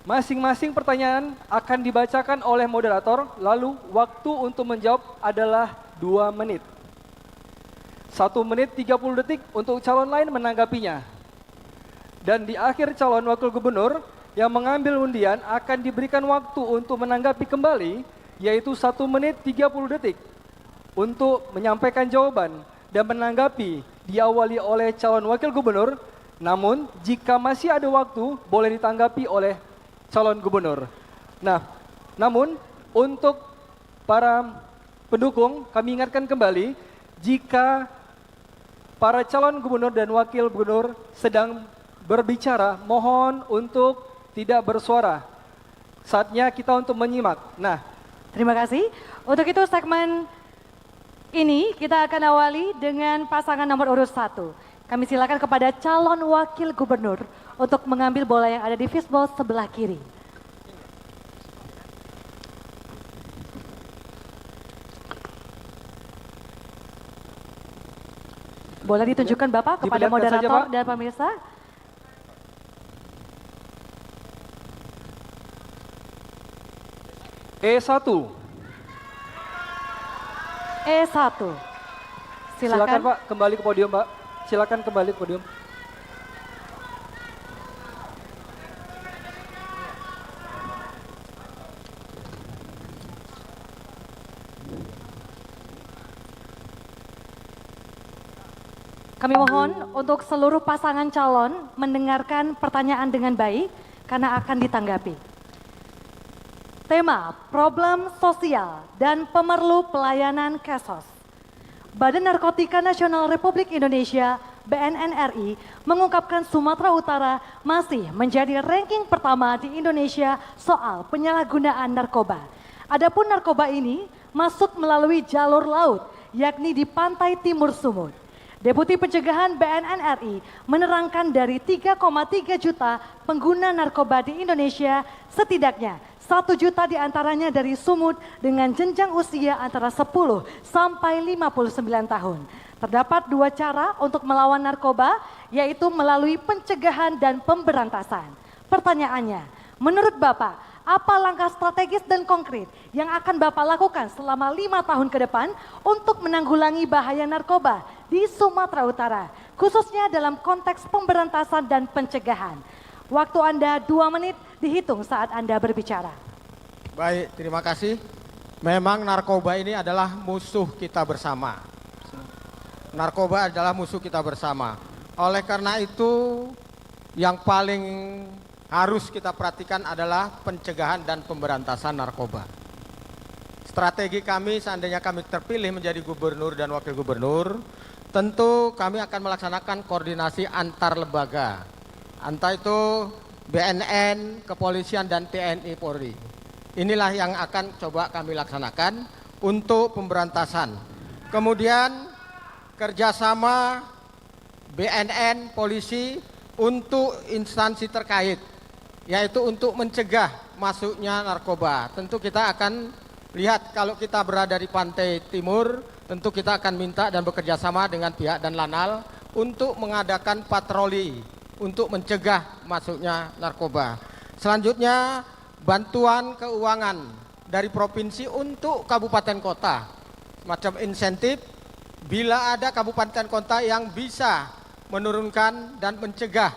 Masing-masing pertanyaan akan dibacakan oleh moderator, lalu waktu untuk menjawab adalah 2 menit. 1 menit 30 detik untuk calon lain menanggapinya. Dan di akhir calon wakil gubernur yang mengambil undian akan diberikan waktu untuk menanggapi kembali, yaitu 1 menit 30 detik untuk menyampaikan jawaban dan menanggapi diawali oleh calon wakil gubernur. Namun, jika masih ada waktu, boleh ditanggapi oleh calon gubernur. Nah, namun untuk para pendukung, kami ingatkan kembali, jika para calon gubernur dan wakil gubernur sedang berbicara, mohon untuk tidak bersuara. Saatnya kita untuk menyimak. Nah, Terima kasih. Untuk itu segmen ini kita akan awali dengan pasangan nomor urut 1. Kami silakan kepada calon wakil gubernur untuk mengambil bola yang ada di fishball sebelah kiri. Bola ditunjukkan Bapak kepada Diperlihatkan saja, moderator Pak. dan pemirsa. E1. E1. Silakan Pak, kembali ke podium Pak. Silakan kembali ke podium. Kami mohon untuk seluruh pasangan calon mendengarkan pertanyaan dengan baik karena akan ditanggapi. Tema, problem sosial dan pemerlu pelayanan Kesos. Badan Narkotika Nasional Republik Indonesia (BNNRI) mengungkapkan Sumatera Utara masih menjadi ranking pertama di Indonesia soal penyalahgunaan narkoba. Adapun narkoba ini masuk melalui jalur laut, yakni di pantai timur Sumut. Deputi Pencegahan BNNRI menerangkan dari 3,3 juta pengguna narkoba di Indonesia, setidaknya 1 juta diantaranya dari Sumut dengan jenjang usia antara 10 sampai 59 tahun. Terdapat 2 cara untuk melawan narkoba, yaitu melalui pencegahan dan pemberantasan. Pertanyaannya, menurut Bapak, apa langkah strategis dan konkret yang akan Bapak lakukan selama 5 tahun ke depan untuk menanggulangi bahaya narkoba di Sumatera Utara, khususnya dalam konteks pemberantasan dan pencegahan? Waktu Anda 2 menit dihitung saat Anda berbicara. Baik, terima kasih. Memang narkoba ini adalah musuh kita bersama. Narkoba adalah musuh kita bersama. Oleh karena itu, yang paling harus kita perhatikan adalah pencegahan dan pemberantasan narkoba. Strategi kami seandainya kami terpilih menjadi gubernur dan wakil gubernur, tentu kami akan melaksanakan koordinasi antar lembaga. Entah itu BNN, kepolisian dan TNI Polri. Inilah yang akan coba kami laksanakan untuk pemberantasan. Kemudian kerjasama BNN, polisi untuk instansi terkait, yaitu untuk mencegah masuknya narkoba. Tentu kita akan lihat kalau kita berada di pantai timur, tentu kita akan minta dan bekerja sama dengan pihak dan Lanal untuk mengadakan patroli untuk mencegah masuknya narkoba. Selanjutnya, bantuan keuangan dari provinsi untuk kabupaten kota. Semacam insentif bila ada kabupaten kota yang bisa menurunkan dan mencegah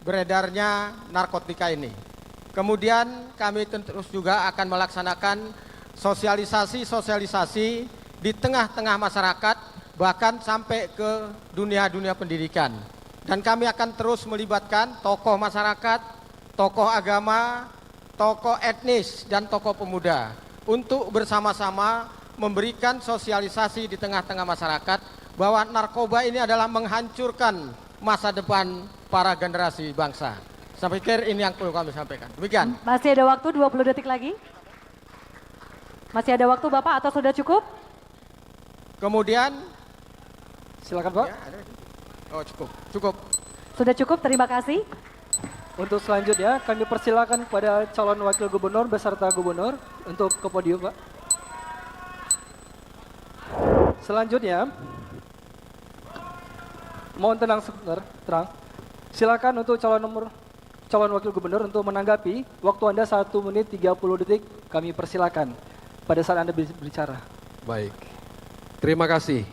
beredarnya narkotika ini. Kemudian kami terus juga akan melaksanakan sosialisasi di tengah-tengah masyarakat, bahkan sampai ke dunia pendidikan. Dan kami akan terus melibatkan tokoh masyarakat, tokoh agama, tokoh etnis, dan tokoh pemuda untuk bersama-sama memberikan sosialisasi di tengah-tengah masyarakat bahwa narkoba ini adalah menghancurkan masa depan para generasi bangsa. Saya pikir ini yang perlu kami sampaikan. Demikian. Masih ada waktu 20 detik lagi. Masih ada waktu Bapak atau sudah cukup? Kemudian, Silakan Pak. ya, oh cukup. Sudah cukup, terima kasih. Untuk selanjutnya kami persilakan kepada calon wakil gubernur beserta gubernur untuk ke podium Pak. Selanjutnya, mohon tenang sebentar, tenang. Silakan untuk calon wakil gubernur untuk menanggapi. Waktu Anda 1 menit 30 detik, kami persilakan pada saat Anda berbicara. Baik, terima kasih.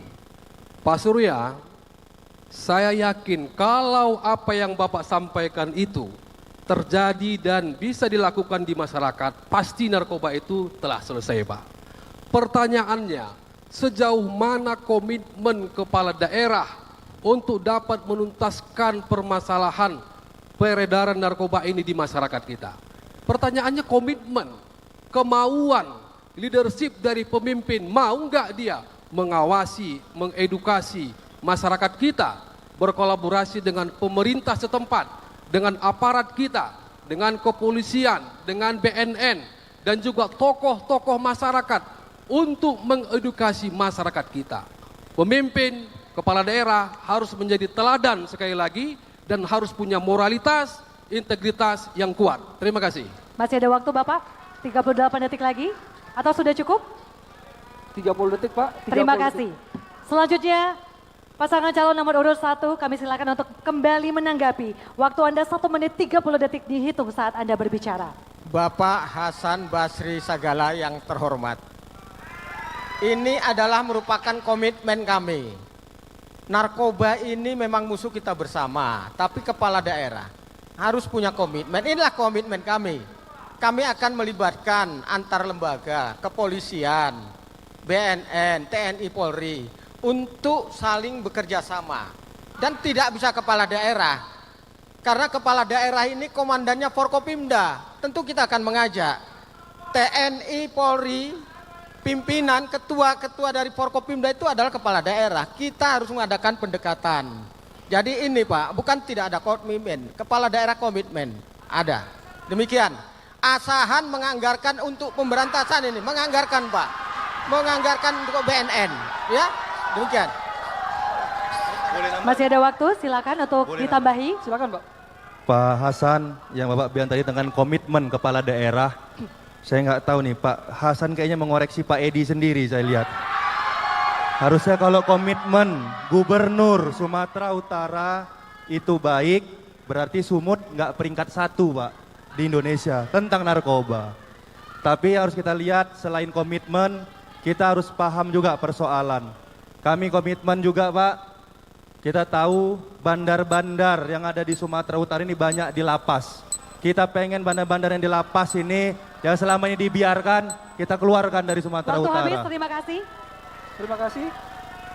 Pak Surya, saya yakin kalau apa yang Bapak sampaikan itu terjadi dan bisa dilakukan di masyarakat, pasti narkoba itu telah selesai, Pak. Pertanyaannya, sejauh mana komitmen kepala daerah untuk dapat menuntaskan permasalahan peredaran narkoba ini di masyarakat kita? Pertanyaannya komitmen, kemauan, leadership dari pemimpin, mau nggak dia mengawasi, mengedukasi masyarakat kita, berkolaborasi dengan pemerintah setempat, dengan aparat kita, dengan kepolisian, dengan BNN, dan juga tokoh-tokoh masyarakat untuk mengedukasi masyarakat kita. Pemimpin, kepala daerah harus menjadi teladan sekali lagi dan harus punya moralitas, integritas yang kuat. Terima kasih. Masih ada waktu Bapak, 38 detik lagi, atau sudah cukup? 30 detik Pak. 30 Terima detik. kasih. Selanjutnya, pasangan calon nomor urut 1, kami silakan untuk kembali menanggapi. Waktu Anda 1 menit 30 detik dihitung saat Anda berbicara. Bapak Hasan Basri Sagala yang terhormat. Ini adalah merupakan komitmen kami. Narkoba ini memang musuh kita bersama, tapi kepala daerah harus punya komitmen. Inilah komitmen kami. Kami akan melibatkan antar lembaga, kepolisian, BNN, TNI, Polri untuk saling bekerja sama. Dan tidak bisa kepala daerah. Karena kepala daerah ini komandannya Forkopimda. Tentu kita akan mengajak TNI, Polri, pimpinan, ketua-ketua dari Forkopimda itu adalah kepala daerah. Kita harus mengadakan pendekatan. Jadi ini Pak, bukan tidak ada komitmen. Kepala daerah komitmen. Ada. Demikian. Asahan menganggarkan untuk pemberantasan ini. Menganggarkan Pak. Menganggarkan untuk BNN. Ya, demikian. Masih ada waktu, silakan untuk ditambahi. Silakan Pak. Pak Hasan yang Bapak bilang tadi dengan komitmen kepala daerah, saya nggak tahu nih Pak Hasan kayaknya mengoreksi Pak Edi sendiri saya lihat. Harusnya kalau komitmen Gubernur Sumatera Utara itu baik, berarti Sumut nggak peringkat 1 Pak di Indonesia tentang narkoba. Tapi harus kita lihat selain komitmen, kita harus paham juga persoalan. Kami komitmen juga Pak. Kita tahu bandar-bandar yang ada di Sumatera Utara ini banyak di lapas. Kita pengen bandar-bandar yang di lapas ini yang selama ini dibiarkan, kita keluarkan dari Sumatera Waktu Utara. habis, terima kasih. Terima kasih.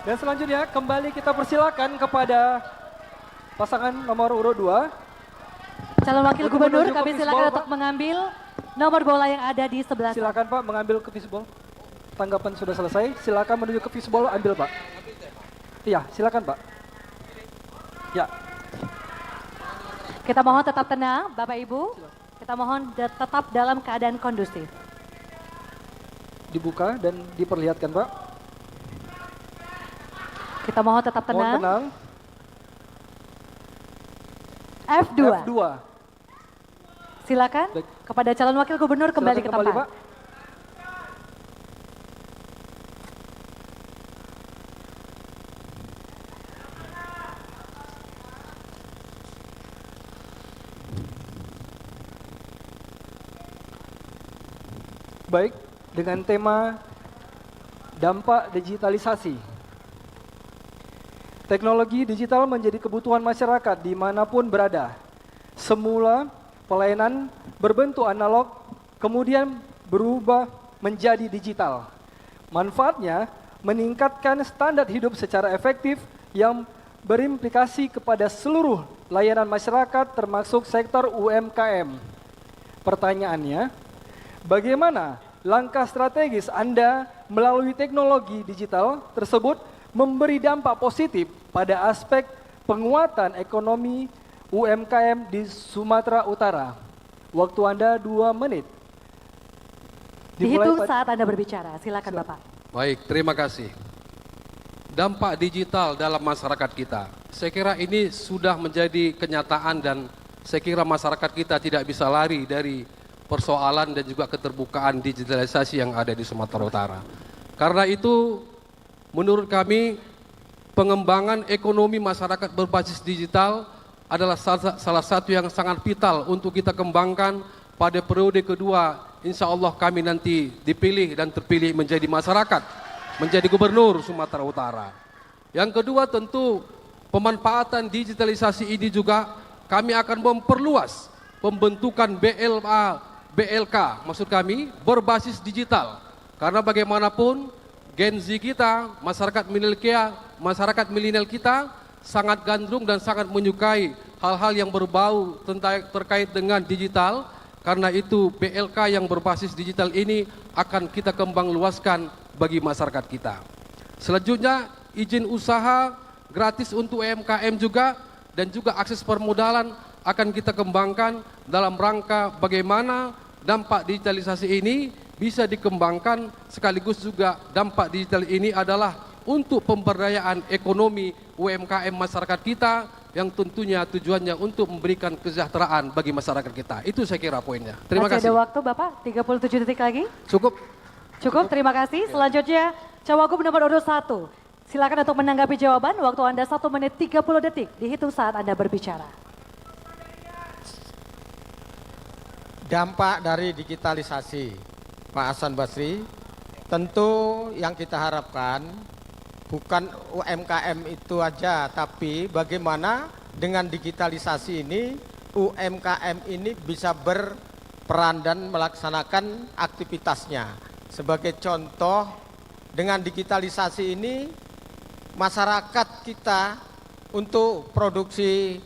Dan selanjutnya kembali kita persilakan kepada pasangan nomor urut 2. Calon wakil Untuk gubernur menuju ke kami fishball, silakan Pak. untuk mengambil nomor bola yang ada di sebelah. Silakan Pak mengambil ke fishball. Tanggapan sudah selesai. Silakan menuju ke fishball, ambil Pak. Iya, silakan Pak. Ya, Kita mohon tetap tenang, Bapak Ibu. Kita mohon tetap dalam keadaan kondusif. dibuka dan diperlihatkan Pak. Kita mohon tetap Mohon tenang. tenang. F2. F2. Silakan Baik. kepada calon wakil gubernur kembali Silakan ke kembali, tempat. Pak. Baik, dengan tema dampak digitalisasi. Teknologi digital menjadi kebutuhan masyarakat dimanapun berada. Semula pelayanan berbentuk analog, kemudian berubah menjadi digital. Manfaatnya meningkatkan standar hidup secara efektif yang berimplikasi kepada seluruh layanan masyarakat termasuk sektor UMKM. Pertanyaannya, bagaimana langkah strategis Anda melalui teknologi digital tersebut memberi dampak positif pada aspek penguatan ekonomi UMKM di Sumatera Utara? Waktu Anda 2 menit. Dihitung saat Anda berbicara. Silakan Bapak. Baik, terima kasih. dampak digital dalam masyarakat kita. Saya kira ini sudah menjadi kenyataan dan saya kira masyarakat kita tidak bisa lari dari persoalan dan juga keterbukaan digitalisasi yang ada di Sumatera Utara. Karena itu menurut kami pengembangan ekonomi masyarakat berbasis digital adalah salah satu yang sangat vital untuk kita kembangkan pada periode kedua. Insya Allah kami nanti dipilih dan terpilih menjadi masyarakat, menjadi gubernur Sumatera Utara. Yang kedua tentu pemanfaatan digitalisasi ini juga kami akan memperluas pembentukan BLK maksud kami berbasis digital. Karena bagaimanapun Gen Z kita, masyarakat milenial kita sangat gandrung dan sangat menyukai hal-hal yang berbau terkait dengan digital. Karena itu BLK yang berbasis digital ini akan kita kembang luaskan bagi masyarakat kita. Selanjutnya izin usaha gratis untuk UMKM juga dan juga akses permodalan akan kita kembangkan dalam rangka bagaimana dampak digitalisasi ini bisa dikembangkan, sekaligus juga dampak digital ini adalah untuk pemberdayaan ekonomi UMKM masyarakat kita yang tentunya tujuannya untuk memberikan kesejahteraan bagi masyarakat kita. Itu saya kira poinnya. Terima Masih kasih. ada waktu Bapak, 37 detik lagi. Cukup. Cukup, terima kasih. Selanjutnya Cawagup nomor urut 1. Silakan untuk menanggapi jawaban, waktu Anda 1 menit 30 detik, dihitung saat Anda berbicara. Dampak dari digitalisasi, Pak Hasan Basri, tentu yang kita harapkan bukan UMKM itu aja, tapi bagaimana dengan digitalisasi ini UMKM ini bisa berperan dan melaksanakan aktivitasnya. Sebagai contoh, dengan digitalisasi ini masyarakat kita untuk produksi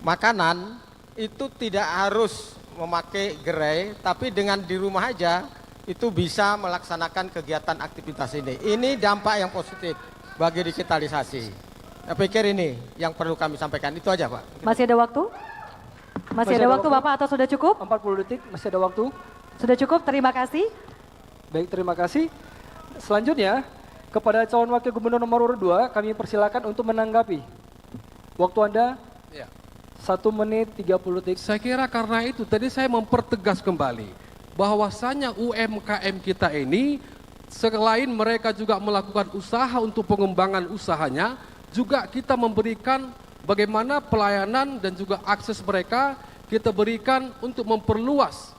makanan itu tidak harus memakai gerai, tapi dengan di rumah aja itu bisa melaksanakan kegiatan aktivitas ini. Ini dampak yang positif bagi digitalisasi. Saya pikir ini yang perlu kami sampaikan. Itu aja Pak. Masih ada waktu? Masih ada waktu Bapak atau sudah cukup? 40 detik, masih ada waktu. Sudah cukup, terima kasih. Baik, terima kasih. Selanjutnya, kepada calon wakil gubernur nomor urut 2, kami persilakan untuk menanggapi. Waktu Anda Ya. 1 menit 30 detik. Saya kira karena itu tadi saya mempertegas kembali bahwasanya UMKM kita ini selain mereka juga melakukan usaha untuk pengembangan usahanya, juga kita memberikan bagaimana pelayanan dan juga akses mereka kita berikan untuk memperluas,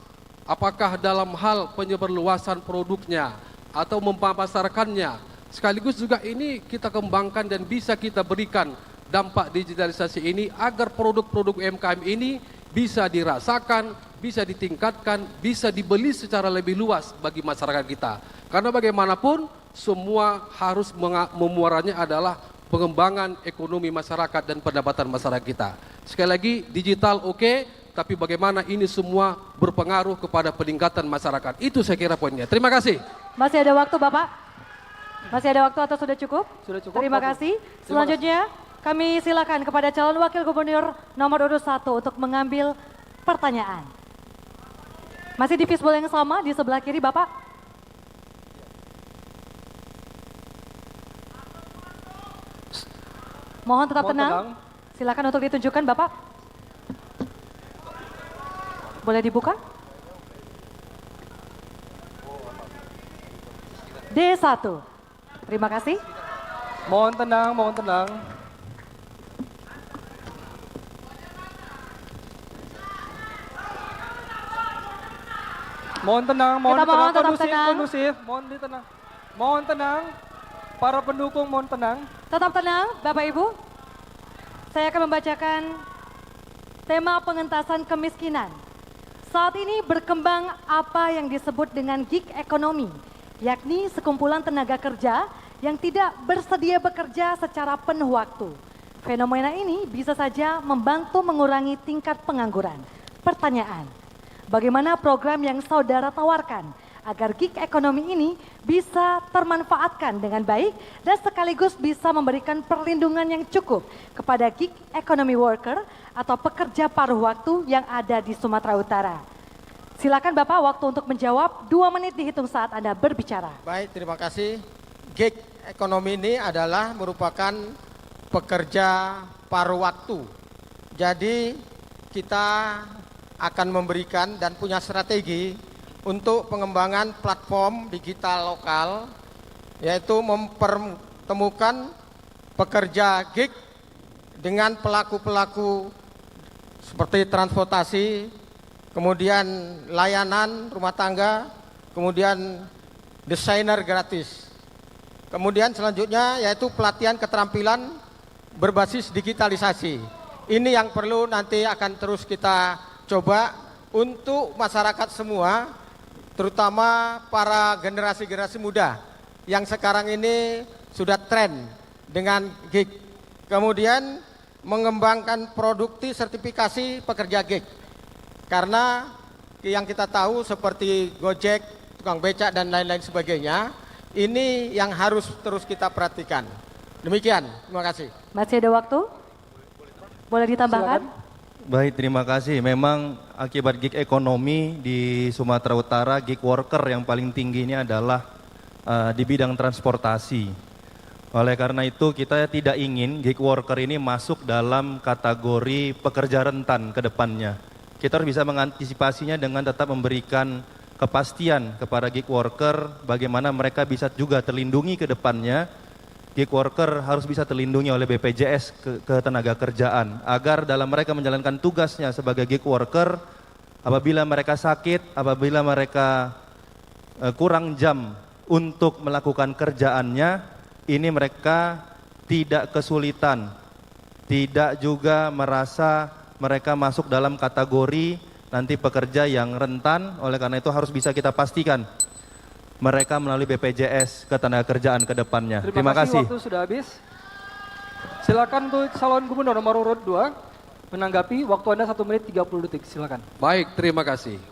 apakah dalam hal penyebarluasan produknya atau mempasarkannya. Sekaligus juga ini kita kembangkan dan bisa kita berikan dampak digitalisasi ini agar produk-produk UMKM ini bisa dirasakan, bisa ditingkatkan, bisa dibeli secara lebih luas bagi masyarakat kita. Karena bagaimanapun semua harus memuaranya adalah pengembangan ekonomi masyarakat dan pendapatan masyarakat kita. Sekali lagi digital oke, tapi bagaimana ini semua berpengaruh kepada peningkatan masyarakat. Itu saya kira poinnya. Terima kasih. Masih ada waktu Bapak? Masih ada waktu atau sudah cukup? Sudah cukup. Terima kasih. Selanjutnya kami silakan kepada calon wakil gubernur nomor urut 1 untuk mengambil pertanyaan. Masih di fishbowl yang sama di sebelah kiri Bapak? Mohon tetap Mohon tenang. tenang. Silakan untuk ditunjukkan Bapak. Boleh dibuka? D1. Terima kasih. Mohon tenang, mohon tenang. Mohon tenang, mohon Kita mohon tenang, tetap kondusif, tenang. kondusif, mohon tenang. Mohon tenang, para pendukung mohon tenang. Tetap tenang, Bapak Ibu. Saya akan membacakan tema pengentasan kemiskinan. Saat ini berkembang apa yang disebut dengan gig economy, yakni sekumpulan tenaga kerja yang tidak bersedia bekerja secara penuh waktu. Fenomena ini bisa saja membantu mengurangi tingkat pengangguran. Pertanyaan, bagaimana program yang saudara tawarkan agar gig ekonomi ini bisa termanfaatkan dengan baik dan sekaligus bisa memberikan perlindungan yang cukup kepada gig economy worker atau pekerja paruh waktu yang ada di Sumatera Utara. Silakan Bapak, waktu untuk menjawab 2 menit dihitung saat Anda berbicara. Baik, terima kasih. gig ekonomi ini adalah merupakan pekerja paruh waktu. Jadi kita akan memberikan dan punya strategi untuk pengembangan platform digital lokal, yaitu mempertemukan pekerja gig dengan pelaku-pelaku seperti transportasi, kemudian layanan rumah tangga, kemudian desainer gratis. Kemudian selanjutnya yaitu pelatihan keterampilan berbasis digitalisasi. Ini yang perlu nanti akan terus kita coba untuk masyarakat semua, terutama para generasi-generasi muda yang sekarang ini sudah tren dengan gig. Kemudian mengembangkan produkti sertifikasi pekerja gig. Karena yang kita tahu seperti Gojek, tukang becak dan lain-lain sebagainya, ini yang harus terus kita perhatikan. Demikian, terima kasih. Masih ada waktu? Boleh ditambahkan? Baik, terima kasih. Memang akibat gig ekonomi di Sumatera Utara, gig worker yang paling tinggi ini adalah di bidang transportasi. Oleh karena itu kita tidak ingin gig worker ini masuk dalam kategori pekerja rentan ke depannya. Kita harus bisa mengantisipasinya dengan tetap memberikan kepastian kepada gig worker bagaimana mereka bisa juga terlindungi ke depannya. Gig worker harus bisa terlindungi oleh BPJS Ketenagakerjaan agar dalam mereka menjalankan tugasnya sebagai gig worker, apabila mereka sakit, apabila mereka kurang jam untuk melakukan kerjaannya, ini mereka tidak kesulitan, tidak juga merasa mereka masuk dalam kategori nanti pekerja yang rentan. Oleh karena itu harus bisa kita pastikan mereka melalui BPJS Ketenagakerjaan ke depannya. Terima kasih. Waktu sudah habis. Silakan untuk calon gubernur nomor urut 2 menanggapi. Waktu Anda 1 menit 30 detik. Silakan. Baik, terima kasih.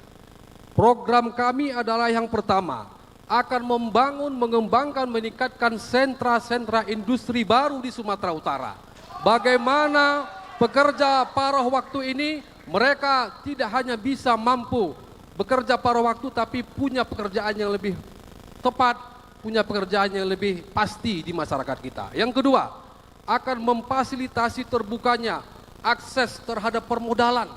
Program kami adalah yang pertama, akan membangun, mengembangkan, meningkatkan sentra-sentra industri baru di Sumatera Utara. Bagaimana pekerja paruh waktu ini, mereka tidak hanya bisa mampu bekerja paruh waktu, tapi punya pekerjaan yang lebih tepat, punya pekerjaan yang lebih pasti di masyarakat kita. Yang kedua, akan memfasilitasi terbukanya akses terhadap permodalan.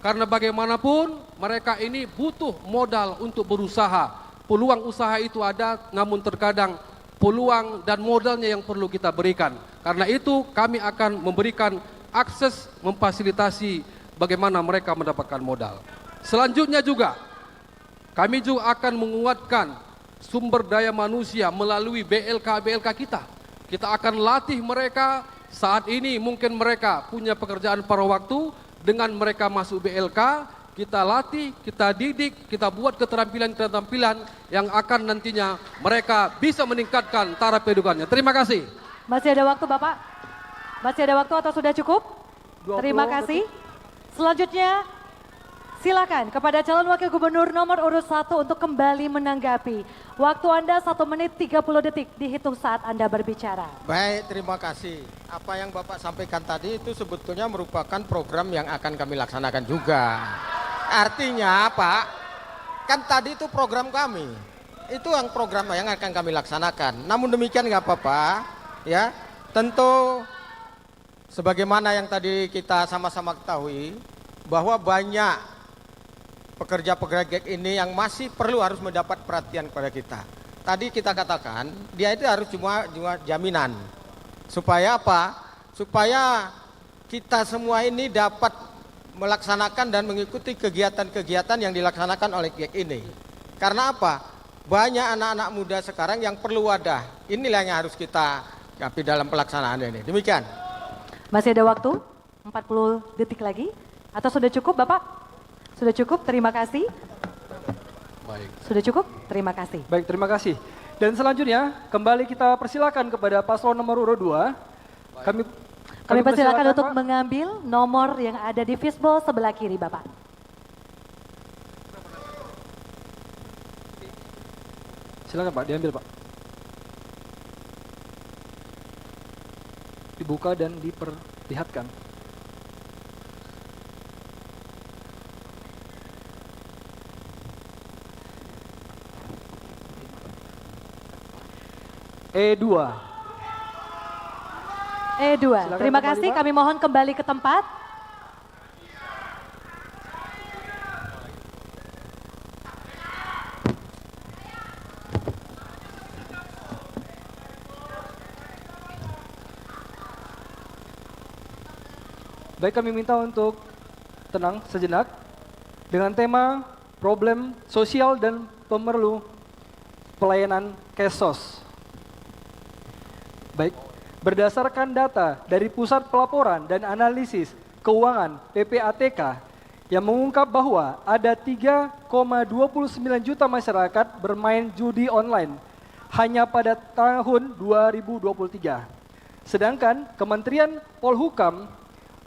Karena bagaimanapun mereka ini butuh modal untuk berusaha. Peluang usaha itu ada, namun terkadang peluang dan modalnya yang perlu kita berikan. Karena itu kami akan memberikan akses, memfasilitasi bagaimana mereka mendapatkan modal. Selanjutnya juga, kami juga akan menguatkan sumber daya manusia melalui BLK kita. Kita akan latih mereka. Saat ini mungkin mereka punya pekerjaan paruh waktu, dengan mereka masuk BLK, kita latih, kita didik, kita buat keterampilan-keterampilan yang akan nantinya mereka bisa meningkatkan taraf kehidupannya. Terima kasih. Masih ada waktu Bapak? Masih ada waktu atau sudah cukup? 20 Terima kasih. Selanjutnya silakan kepada calon wakil gubernur nomor urut 1 untuk kembali menanggapi. Waktu Anda 1 menit 30 detik dihitung saat Anda berbicara. Baik, terima kasih. Apa yang Bapak sampaikan tadi itu sebetulnya merupakan program yang akan kami laksanakan juga. Artinya Pak, kan tadi itu program kami. Itu yang program yang akan kami laksanakan. Namun demikian nggak apa-apa, ya. Tentu sebagaimana yang tadi kita sama-sama ketahui, bahwa banyak pekerja-pekerja gig ini yang masih perlu harus mendapat perhatian kepada kita. Tadi kita katakan, dia itu harus cuma jaminan. Supaya apa? Supaya kita semua ini dapat melaksanakan dan mengikuti kegiatan-kegiatan yang dilaksanakan oleh gig ini. Karena apa? Banyak anak-anak muda sekarang yang perlu wadah. Inilah yang harus kita kapi dalam pelaksanaan ini. Demikian. Masih ada waktu? 40 detik lagi? Atau sudah cukup Bapak? Sudah cukup, terima kasih. Baik. Sudah cukup, terima kasih. Baik, terima kasih. Dan selanjutnya kembali kita persilakan kepada paslon nomor urut 2. Kami persilakan untuk Pak. mengambil nomor yang ada di fishbowl sebelah kiri Bapak. Silakan Pak, diambil Pak. Dibuka dan diperlihatkan. E2. E2. Silakan Terima kembali, kasih, Pak. kami mohon kembali ke tempat. Baik, kami minta untuk tenang sejenak dengan tema problem sosial dan pemerlu pelayanan KESOS. Baik, berdasarkan data dari Pusat Pelaporan dan Analisis Keuangan PPATK yang mengungkap bahwa ada 3,29 juta masyarakat bermain judi online hanya pada tahun 2023. Sedangkan Kementerian Polhukam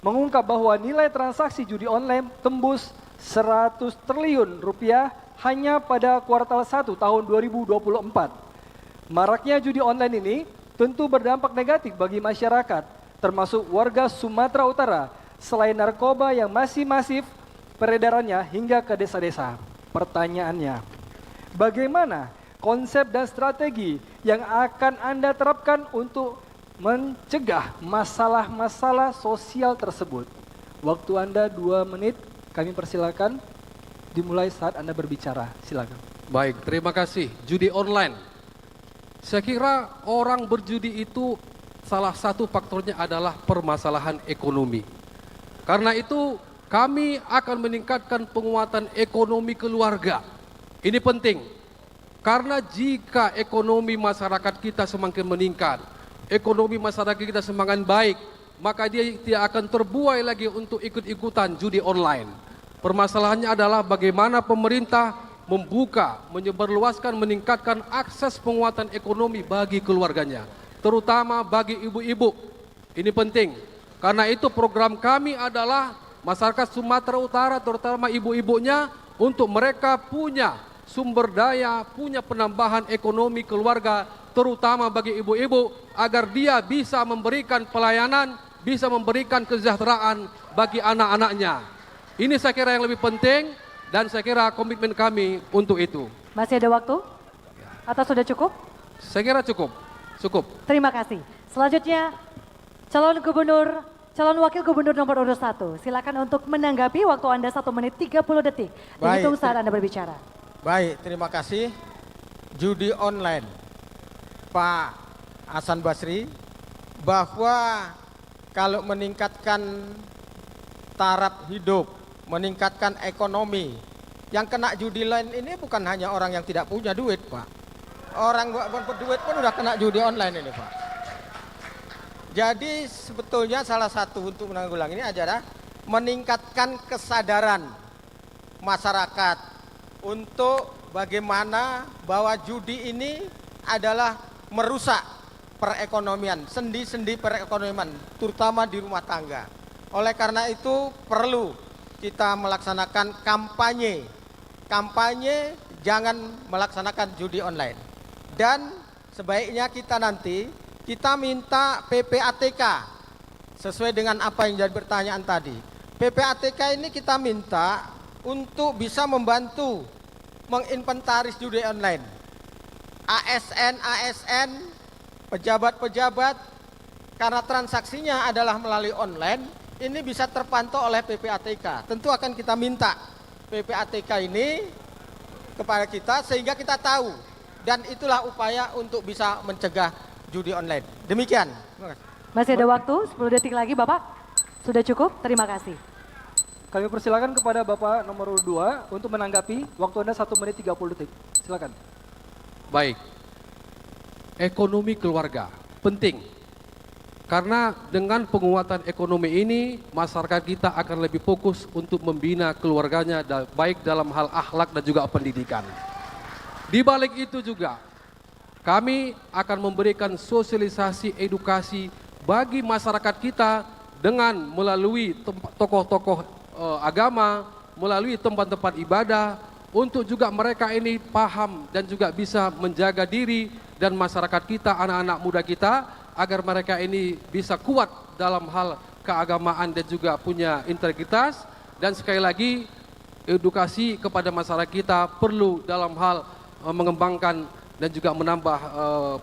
mengungkap bahwa nilai transaksi judi online tembus 100 triliun rupiah hanya pada kuartal 1 tahun 2024. Maraknya judi online ini tentu berdampak negatif bagi masyarakat, termasuk warga Sumatera Utara, selain narkoba yang masih masif peredarannya hingga ke desa-desa. Pertanyaannya, bagaimana konsep dan strategi yang akan Anda terapkan untuk mencegah masalah-masalah sosial tersebut? Waktu Anda 2 menit, kami persilakan dimulai saat Anda berbicara. Silakan. Baik, terima kasih. Judi online. Saya kira orang berjudi itu salah satu faktornya adalah permasalahan ekonomi. Karena itu kami akan meningkatkan penguatan ekonomi keluarga. Ini penting. Karena jika ekonomi masyarakat kita semakin meningkat, ekonomi masyarakat kita semakin baik, maka dia tidak akan terbuai lagi untuk ikut-ikutan judi online. Permasalahannya adalah bagaimana pemerintah membuka, menyebarluaskan, meningkatkan akses penguatan ekonomi bagi keluarganya, terutama bagi ibu-ibu. Ini penting. Karena itu program kami adalah masyarakat Sumatera Utara, terutama ibu-ibunya, untuk mereka punya sumber daya, punya penambahan ekonomi keluarga, terutama bagi ibu-ibu, agar dia bisa memberikan pelayanan, bisa memberikan kesejahteraan bagi anak-anaknya. Ini saya kira yang lebih penting, dan saya kira komitmen kami untuk itu. Masih ada waktu? Atau sudah cukup? Saya kira cukup. Cukup. Terima kasih. Selanjutnya, calon wakil gubernur nomor urut 1. Silakan untuk menanggapi, waktu Anda 1 menit 30 detik. Dihitung saat Anda berbicara. Baik, terima kasih. Judi online, Pak Hasan Basri, bahwa kalau meningkatkan taraf hidup, meningkatkan ekonomi, yang kena judi online ini bukan hanya orang yang tidak punya duit, Pak. Orang berduit pun udah kena judi online ini, Pak. Jadi sebetulnya salah satu untuk menanggulangi ini adalah meningkatkan kesadaran masyarakat untuk bagaimana bahwa judi ini adalah merusak perekonomian, sendi-sendi perekonomian, terutama di rumah tangga. Oleh karena itu perlu kita melaksanakan kampanye jangan melaksanakan judi online. Dan sebaiknya kita minta PPATK sesuai dengan apa yang jadi pertanyaan tadi. PPATK ini kita minta untuk bisa membantu menginventaris judi online. ASN, pejabat-pejabat, karena transaksinya adalah melalui online, ini bisa terpantau oleh PPATK. Tentu akan kita minta PPATK ini kepada kita sehingga kita tahu, dan itulah upaya untuk bisa mencegah judi online. Demikian. Terima kasih. Masih ada waktu, 10 detik lagi Bapak. Sudah cukup? Terima kasih. Kami persilakan kepada Bapak nomor 2 untuk menanggapi, waktu Anda 1 menit 30 detik. Silakan. Baik. Ekonomi keluarga penting. Karena dengan penguatan ekonomi ini, masyarakat kita akan lebih fokus untuk membina keluarganya, baik dalam hal akhlak dan juga pendidikan. Di balik itu juga, kami akan memberikan sosialisasi edukasi bagi masyarakat kita dengan melalui tokoh-tokoh agama, melalui tempat-tempat ibadah, untuk juga mereka ini paham dan juga bisa menjaga diri dan masyarakat kita, anak-anak muda kita, agar mereka ini bisa kuat dalam hal keagamaan dan juga punya integritas. Dan sekali lagi, edukasi kepada masyarakat kita perlu dalam hal mengembangkan dan juga menambah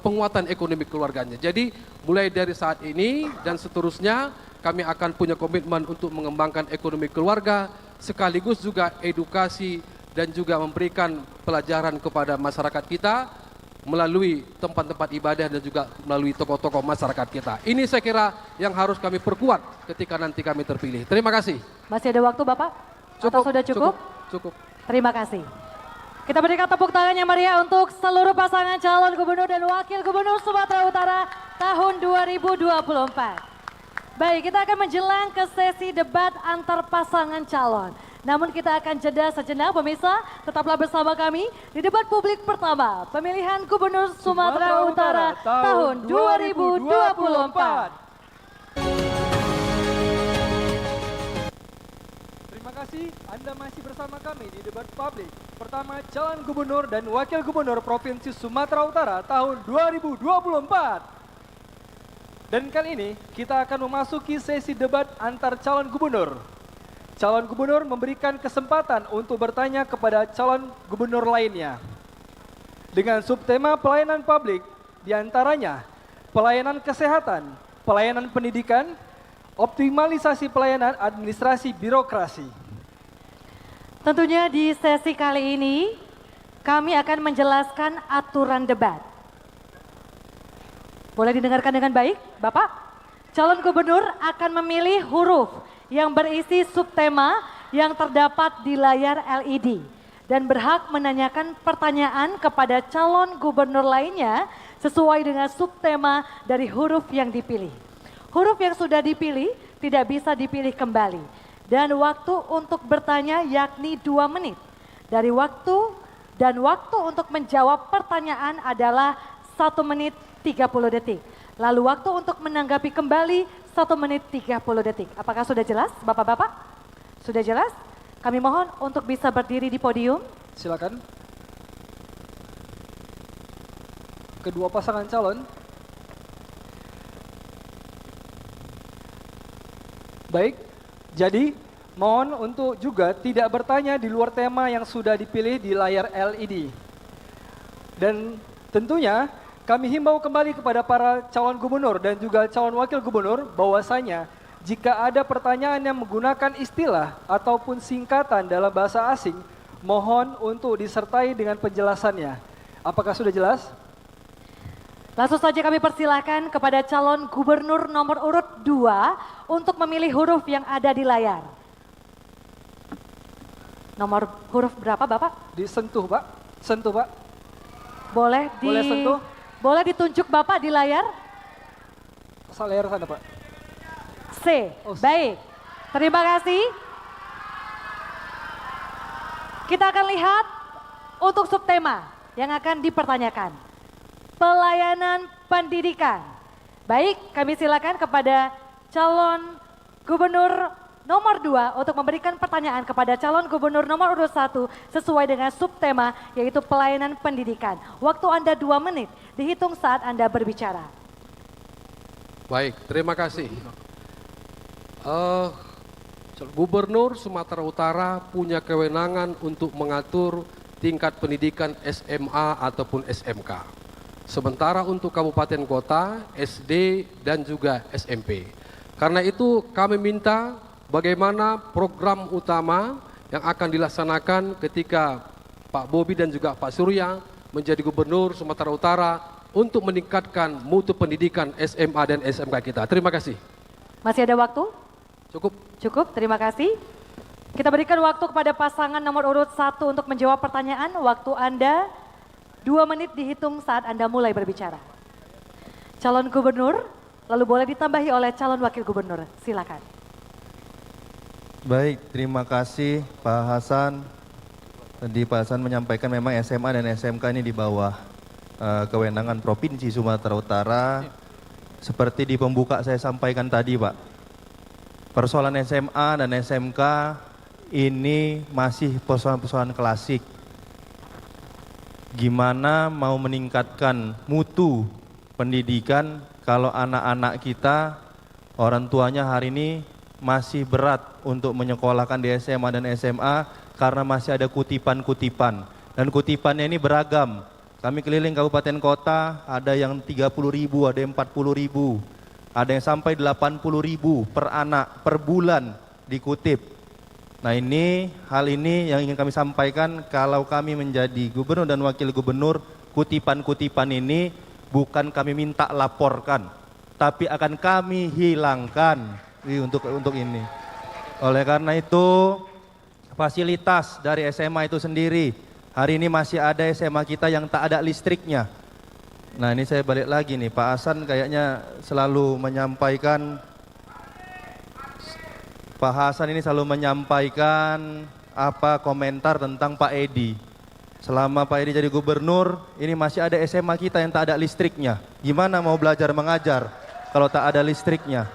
penguatan ekonomi keluarganya. Jadi mulai dari saat ini dan seterusnya kami akan punya komitmen untuk mengembangkan ekonomi keluarga sekaligus juga edukasi dan juga memberikan pelajaran kepada masyarakat kita melalui tempat-tempat ibadah dan juga melalui tokoh-tokoh masyarakat kita. Ini saya kira yang harus kami perkuat ketika nanti kami terpilih. Terima kasih. Masih ada waktu Bapak? Atau sudah cukup? Cukup. Terima kasih. Kita berikan tepuk tangan yang meriah untuk seluruh pasangan calon gubernur dan wakil gubernur Sumatera Utara tahun 2024. Baik, kita akan menjelang ke sesi debat antar pasangan calon. Namun kita akan jeda sejenak pemirsa, tetaplah bersama kami di debat publik pertama pemilihan Gubernur Sumatera Utara tahun 2024. Terima kasih Anda masih bersama kami di debat publik pertama calon gubernur dan wakil gubernur Provinsi Sumatera Utara tahun 2024. Dan kali ini kita akan memasuki sesi debat antar calon gubernur. Calon gubernur memberikan kesempatan untuk bertanya kepada calon gubernur lainnya. Dengan subtema pelayanan publik, diantaranya pelayanan kesehatan, pelayanan pendidikan, optimalisasi pelayanan administrasi birokrasi. Tentunya di sesi kali ini kami akan menjelaskan aturan debat. Boleh didengarkan dengan baik, Bapak? Calon gubernur akan memilih huruf yang berisi subtema yang terdapat di layar LED dan berhak menanyakan pertanyaan kepada calon gubernur lainnya sesuai dengan subtema dari huruf yang dipilih. Huruf yang sudah dipilih tidak bisa dipilih kembali dan waktu untuk bertanya yakni 2 menit. Dari waktu untuk menjawab pertanyaan adalah 1 menit 30 detik. Lalu waktu untuk menanggapi kembali 1 menit 30 detik. Apakah sudah jelas Bapak-Bapak? Sudah jelas? Kami mohon untuk bisa berdiri di podium. Silakan. Kedua pasangan calon. Baik, jadi mohon untuk juga tidak bertanya di luar tema yang sudah dipilih di layar LED. Dan tentunya kami himbau kembali kepada para calon gubernur dan juga calon wakil gubernur bahwasanya jika ada pertanyaan yang menggunakan istilah ataupun singkatan dalam bahasa asing, mohon untuk disertai dengan penjelasannya. Apakah sudah jelas? Langsung saja kami persilahkan kepada calon gubernur nomor urut 2 untuk memilih huruf yang ada di layar. Nomor huruf berapa Bapak? Disentuh Pak, sentuh Pak. Boleh sentuh? Boleh ditunjuk Bapak di layar? Asal layar sana Pak. C. Baik. Terima kasih. Kita akan lihat untuk subtema yang akan dipertanyakan. Pelayanan pendidikan. Baik, kami silakan kepada calon gubernur nomor 2 untuk memberikan pertanyaan kepada calon gubernur nomor urut 1 sesuai dengan subtema yaitu pelayanan pendidikan. Waktu Anda 2 menit, dihitung saat Anda berbicara. Baik, terima kasih. Gubernur Sumatera Utara punya kewenangan untuk mengatur tingkat pendidikan SMA ataupun SMK. Sementara untuk kabupaten kota, SD dan juga SMP. Karena itu kami minta bagaimana program utama yang akan dilaksanakan ketika Pak Bobi dan juga Pak Surya menjadi Gubernur Sumatera Utara untuk meningkatkan mutu pendidikan SMA dan SMK kita. Terima kasih. Masih ada waktu? Cukup. Cukup, terima kasih. Kita berikan waktu kepada pasangan nomor urut 1 untuk menjawab pertanyaan. Waktu Anda 2 menit dihitung saat Anda mulai berbicara. Calon gubernur, lalu boleh ditambahi oleh calon wakil gubernur. Silakan. Baik, terima kasih Pak Hasan. Tadi Pak Hasan menyampaikan memang SMA dan SMK ini di bawah kewenangan Provinsi Sumatera Utara. Seperti di pembuka saya sampaikan tadi Pak, persoalan SMA dan SMK ini masih persoalan-persoalan klasik. Gimana mau meningkatkan mutu pendidikan kalau anak-anak kita, orang tuanya hari ini masih berat untuk menyekolahkan di SMA dan SMA karena masih ada kutipan-kutipan. Dan kutipannya ini beragam. Kami keliling kabupaten kota, ada yang 30.000, ada yang 40.000, ada yang sampai 80.000 per anak, per bulan dikutip. Nah hal ini yang ingin kami sampaikan, kalau kami menjadi gubernur dan wakil gubernur, kutipan-kutipan ini bukan kami minta laporkan, tapi akan kami hilangkan untuk ini. Oleh karena itu, fasilitas dari SMA itu sendiri, hari ini masih ada SMA kita yang tak ada listriknya. Nah ini saya balik lagi nih, Pak Hasan kayaknya selalu menyampaikan, Pak Hasan ini selalu menyampaikan komentar tentang Pak Edi. Selama Pak Edi jadi gubernur, ini masih ada SMA kita yang tak ada listriknya. Gimana mau belajar mengajar kalau tak ada listriknya?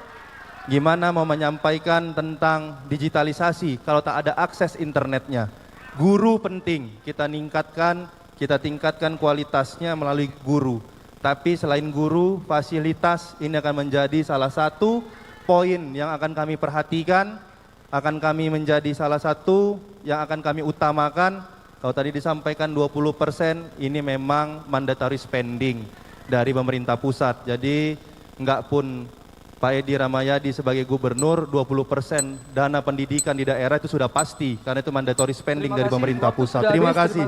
Gimana mau menyampaikan tentang digitalisasi kalau tak ada akses internetnya? Guru penting, kita tingkatkan kualitasnya melalui guru. Tapi selain guru, fasilitas ini akan menjadi salah satu poin yang akan kami perhatikan, akan kami menjadi salah satu yang akan kami utamakan. Kalau tadi disampaikan 20% ini memang mandatory spending dari pemerintah pusat. Jadi enggak pun Pak Edi Ramayadi sebagai gubernur, 20% dana pendidikan di daerah itu sudah pasti, karena itu mandatory spending dari pemerintah pusat. Terima kasih.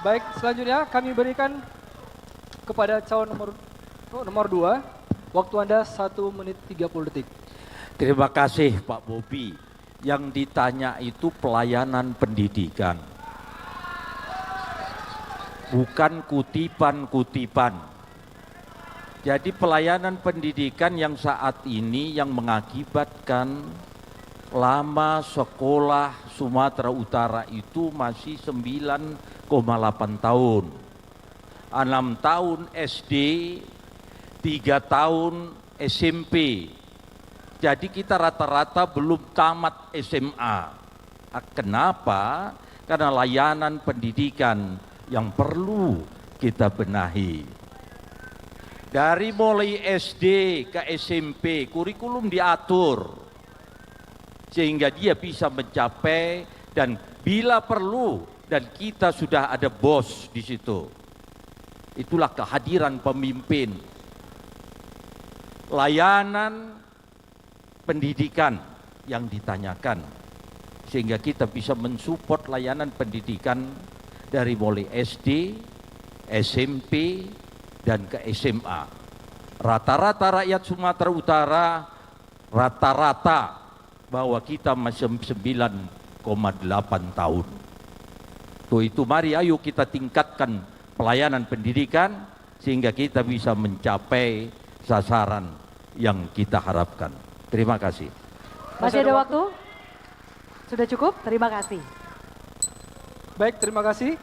Baik, selanjutnya kami berikan kepada calon nomor 2. Waktu Anda 1 menit 30 detik. Terima kasih Pak Bobi. Yang ditanya itu pelayanan pendidikan. Bukan kutipan-kutipan. Jadi pelayanan pendidikan yang saat ini yang mengakibatkan lama sekolah Sumatera Utara itu masih 9,8 tahun. 6 tahun SD, 3 tahun SMP. Jadi kita rata-rata belum tamat SMA. Kenapa? Karena layanan pendidikan yang perlu kita benahi. Dari mulai SD ke SMP, kurikulum diatur sehingga dia bisa mencapai, dan bila perlu, dan kita sudah ada bos di situ. Itulah kehadiran pemimpin. Layanan pendidikan yang ditanyakan, sehingga kita bisa mensupport layanan pendidikan dari mulai SD, SMP, dan ke SMA. Rata-rata rakyat Sumatera Utara, rata-rata bahwa kita masih 9,8 tahun. Itu mari ayo kita tingkatkan pelayanan pendidikan, sehingga kita bisa mencapai sasaran yang kita harapkan. Terima kasih. Masih ada waktu? Sudah cukup? Terima kasih. Baik, terima kasih.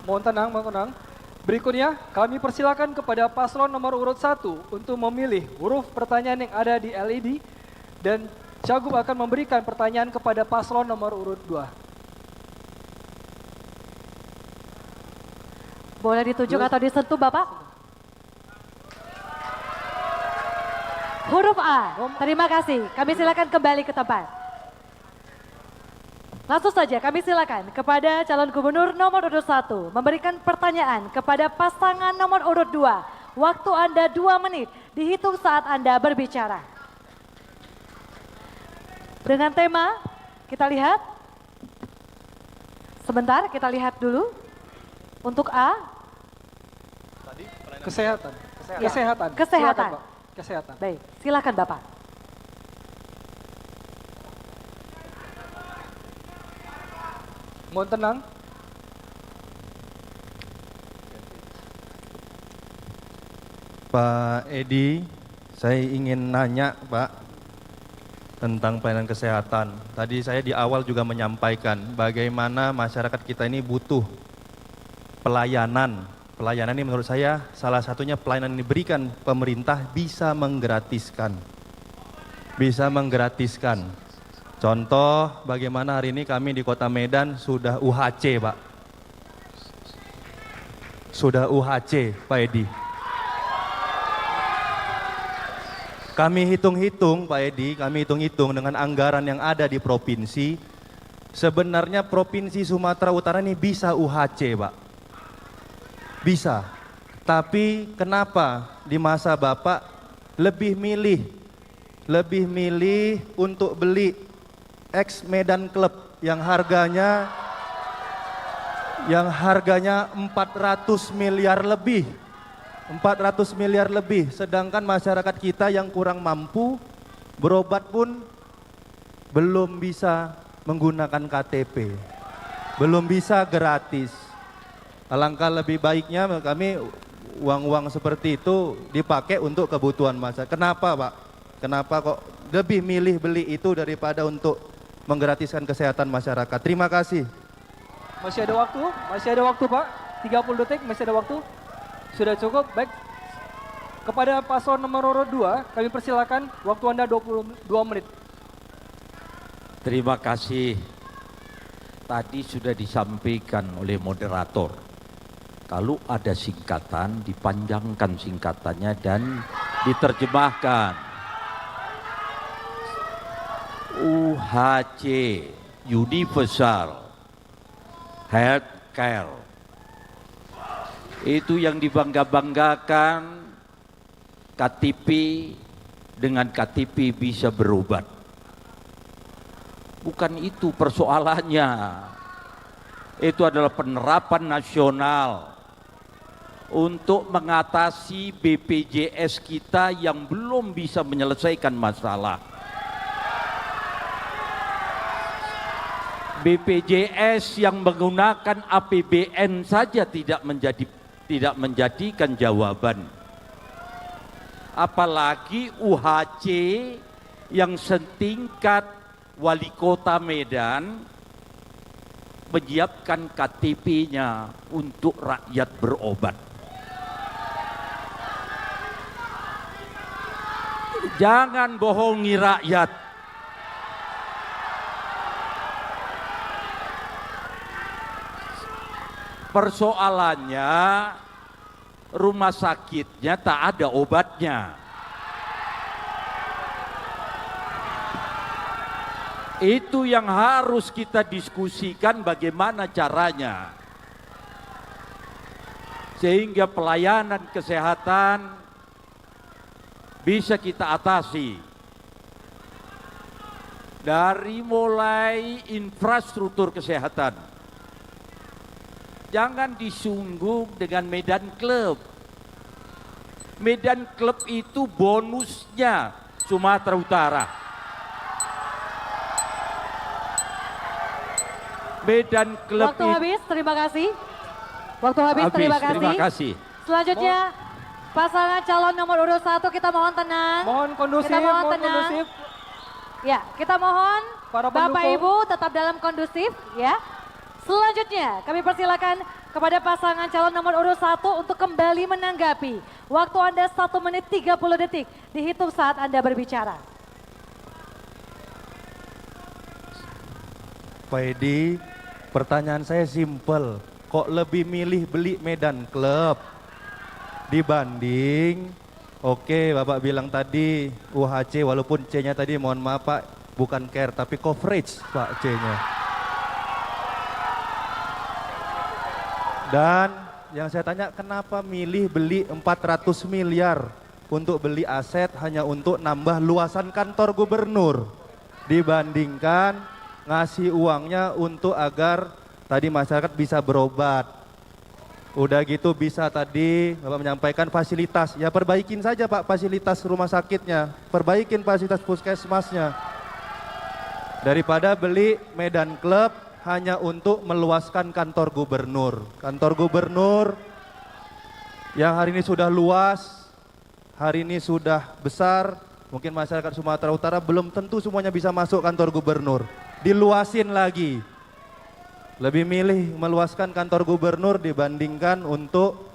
Mohon tenang, mohon tenang. Berikutnya kami persilakan kepada paslon nomor urut 1 untuk memilih huruf pertanyaan yang ada di LED, dan Cagup akan memberikan pertanyaan kepada paslon nomor urut 2. Boleh ditunjuk atau disentuh Bapak? Huruf A, terima kasih. Kami silakan kembali ke tempat. Langsung saja kami silakan kepada calon gubernur nomor urut 1 memberikan pertanyaan kepada pasangan nomor urut 2. Waktu Anda 2 menit, dihitung saat Anda berbicara. Dengan tema, kita lihat. Sebentar, kita lihat dulu. Untuk A. Kesehatan. Ya, Kesehatan. kesehatan. Silakan, Pak. Kesehatan. Baik, silakan Bapak. Mohon tenang. Pak Edi, saya ingin nanya Pak tentang pelayanan kesehatan. Tadi saya di awal juga menyampaikan bagaimana masyarakat kita ini butuh pelayanan. Pelayanan ini menurut saya salah satunya pelayanan yang diberikan pemerintah bisa menggratiskan. Bisa menggratiskan. Contoh bagaimana hari ini kami di Kota Medan sudah UHC Pak. Sudah UHC Pak Edi. Kami hitung-hitung Pak Edi, kami hitung-hitung dengan anggaran yang ada di provinsi. Sebenarnya Provinsi Sumatera Utara ini bisa UHC Pak. Bisa. Tapi kenapa di masa Bapak lebih milih untuk beli ex Medan Club yang harganya 400 miliar lebih. 400 miliar lebih, sedangkan masyarakat kita yang kurang mampu berobat pun belum bisa menggunakan KTP, belum bisa gratis. Alangkah lebih baiknya kami uang-uang seperti itu dipakai untuk kebutuhan masyarakat. Kenapa Pak? Kenapa kok lebih milih beli itu daripada untuk menggratiskan kesehatan masyarakat? Terima kasih. Masih ada waktu Pak, 30 detik masih ada waktu. Sudah cukup, baik. Kepada paslon nomor 2, kami persilakan waktu Anda 22 menit. Terima kasih. Tadi sudah disampaikan oleh moderator. Kalau ada singkatan, dipanjangkan singkatannya dan diterjemahkan. UHC, Universal Health Care. Itu yang dibangga-banggakan, KTP, dengan KTP bisa berobat. Bukan itu persoalannya. Itu adalah penerapan nasional untuk mengatasi BPJS kita yang belum bisa menyelesaikan masalah. BPJS yang menggunakan APBN saja tidak menjadikan jawaban. Apalagi UHC yang setingkat wali kota Medan menyiapkan KTP-nya untuk rakyat berobat. Jangan bohongi rakyat. Persoalannya rumah sakitnya tak ada obatnya. Itu yang harus kita diskusikan bagaimana caranya. Sehingga pelayanan kesehatan bisa kita atasi. Dari mulai infrastruktur kesehatan. Jangan disungguh dengan Medan Club. Medan Club itu bonusnya Sumatera Utara. Medan Club Waktu habis, terima kasih. Waktu habis, terima kasih. Terima kasih. Selanjutnya, pasangan calon nomor urut 1 kita mohon tenang. Mohon kondusif, Kita mohon mohon tenang. kondusif. Ya, kita mohon Para Bapak pendukung. Ibu tetap dalam kondusif ya. Selanjutnya kami persilakan kepada pasangan calon nomor urut 1 untuk kembali menanggapi. Waktu Anda 1 menit 30 detik dihitung saat Anda berbicara. Pak Edi, pertanyaan saya simpel. Kok lebih milih beli Medan Club dibanding, oke Bapak bilang tadi UHC, walaupun C-nya tadi mohon maaf Pak, bukan care tapi coverage Pak C-nya. Dan yang saya tanya, kenapa milih beli 400 miliar untuk beli aset hanya untuk nambah luasan kantor gubernur dibandingkan ngasih uangnya untuk agar tadi masyarakat bisa berobat. Udah gitu bisa tadi Bapak menyampaikan fasilitas, ya perbaikin saja Pak fasilitas rumah sakitnya, perbaikin fasilitas puskesmasnya. Daripada beli Medan Club hanya untuk meluaskan kantor gubernur. Kantor gubernur yang hari ini sudah luas, hari ini sudah besar, mungkin masyarakat Sumatera Utara belum tentu semuanya bisa masuk kantor gubernur. Diluasin lagi. Lebih milih meluaskan kantor gubernur dibandingkan untuk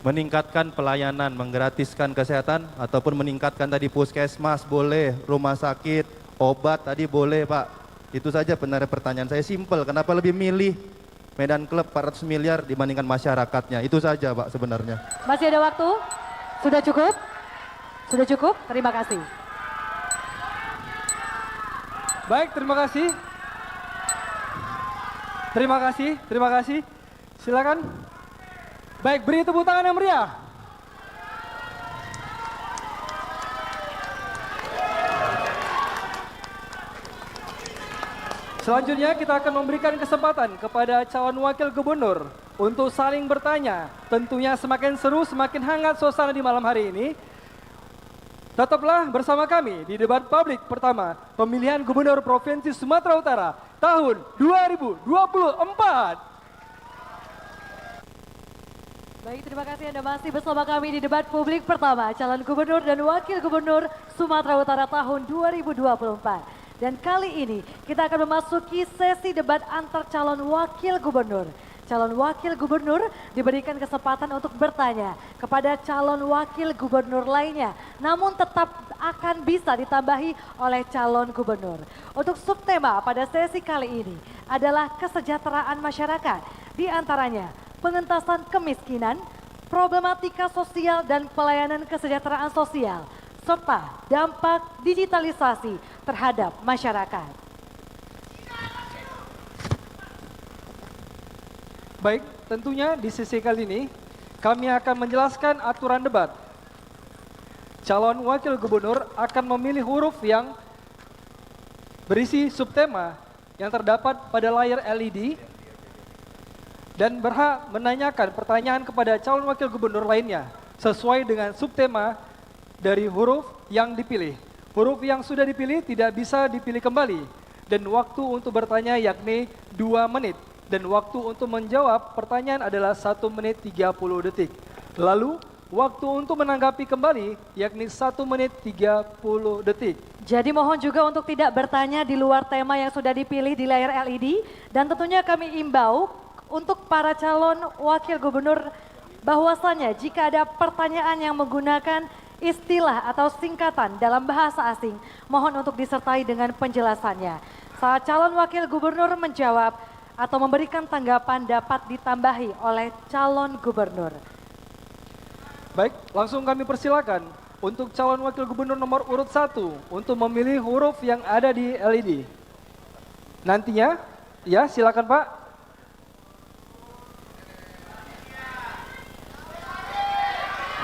meningkatkan pelayanan, menggratiskan kesehatan ataupun meningkatkan tadi puskesmas boleh, rumah sakit, obat tadi boleh Pak. Itu saja benar pertanyaan saya, simpel. Kenapa lebih milih Medan Club 400 miliar dibandingkan masyarakatnya? Itu saja Pak sebenarnya. Masih ada waktu? Sudah cukup? Sudah cukup? Terima kasih. Baik, terima kasih. Terima kasih, terima kasih. Silakan. Baik, beri tepuk tangan yang meriah. Selanjutnya kita akan memberikan kesempatan kepada calon wakil gubernur untuk saling bertanya. Tentunya semakin seru, semakin hangat suasana di malam hari ini. Tetaplah bersama kami di debat publik pertama pemilihan Gubernur Provinsi Sumatera Utara tahun 2024. Baik, terima kasih Anda masih bersama kami di debat publik pertama calon gubernur dan wakil gubernur Sumatera Utara tahun 2024. Dan kali ini kita akan memasuki sesi debat antar calon wakil gubernur. Calon wakil gubernur diberikan kesempatan untuk bertanya kepada calon wakil gubernur lainnya, namun tetap akan bisa ditambahi oleh calon gubernur. Untuk subtema pada sesi kali ini adalah kesejahteraan masyarakat, di antaranya pengentasan kemiskinan, problematika sosial dan pelayanan kesejahteraan sosial, serta dampak digitalisasi terhadap masyarakat. Baik, tentunya di sesi kali ini kami akan menjelaskan aturan debat. Calon wakil gubernur akan memilih huruf yang berisi subtema yang terdapat pada layar LED dan berhak menanyakan pertanyaan kepada calon wakil gubernur lainnya sesuai dengan subtema dari huruf yang dipilih. Huruf yang sudah dipilih tidak bisa dipilih kembali dan waktu untuk bertanya yakni 2 menit dan waktu untuk menjawab pertanyaan adalah 1 menit 30 detik. Lalu waktu untuk menanggapi kembali yakni 1 menit 30 detik. Jadi mohon juga untuk tidak bertanya di luar tema yang sudah dipilih di layar LED dan tentunya kami imbau untuk para calon wakil gubernur bahwasanya jika ada pertanyaan yang menggunakan istilah atau singkatan dalam bahasa asing, mohon untuk disertai dengan penjelasannya. Saat calon wakil gubernur menjawab atau memberikan tanggapan dapat ditambahi oleh calon gubernur. Baik, langsung kami persilakan untuk calon wakil gubernur nomor urut 1 untuk memilih huruf yang ada di LED. Nantinya, ya silakan Pak.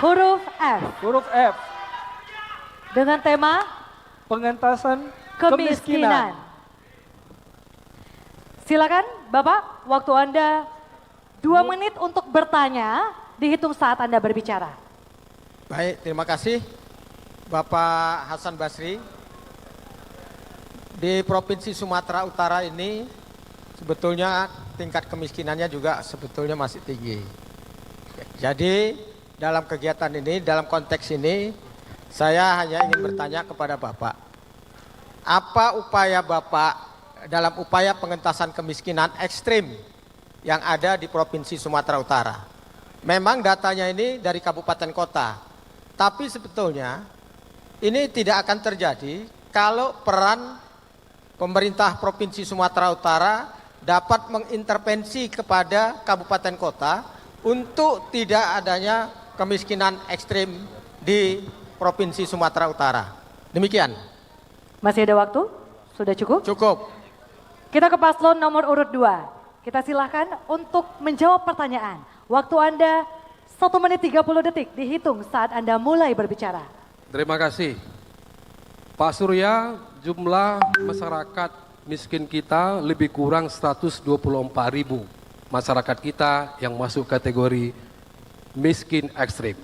Huruf F. Huruf F. Dengan tema Pengentasan kemiskinan. Silakan Bapak, waktu Anda 2 menit untuk bertanya, dihitung saat Anda berbicara. Baik, terima kasih Bapak Hasan Basri. Di Provinsi Sumatera Utara ini sebetulnya tingkat kemiskinannya juga sebetulnya masih tinggi. Jadi dalam kegiatan ini, dalam konteks ini, saya hanya ingin bertanya kepada Bapak. Apa upaya Bapak dalam upaya pengentasan kemiskinan ekstrim yang ada di Provinsi Sumatera Utara? Memang datanya ini dari kabupaten kota, tapi sebetulnya ini tidak akan terjadi kalau peran pemerintah Provinsi Sumatera Utara dapat mengintervensi kepada kabupaten kota untuk tidak adanya kemiskinan ekstrim di Provinsi Sumatera Utara. Demikian. Masih ada waktu? Sudah cukup? Cukup. Kita ke paslon nomor urut 2. Kita silahkan untuk menjawab pertanyaan. Waktu Anda 1 menit 30 detik dihitung saat Anda mulai berbicara. Terima kasih. Pak Surya, jumlah masyarakat miskin kita lebih kurang 124.000 masyarakat kita yang masuk kategori miskin ekstrim.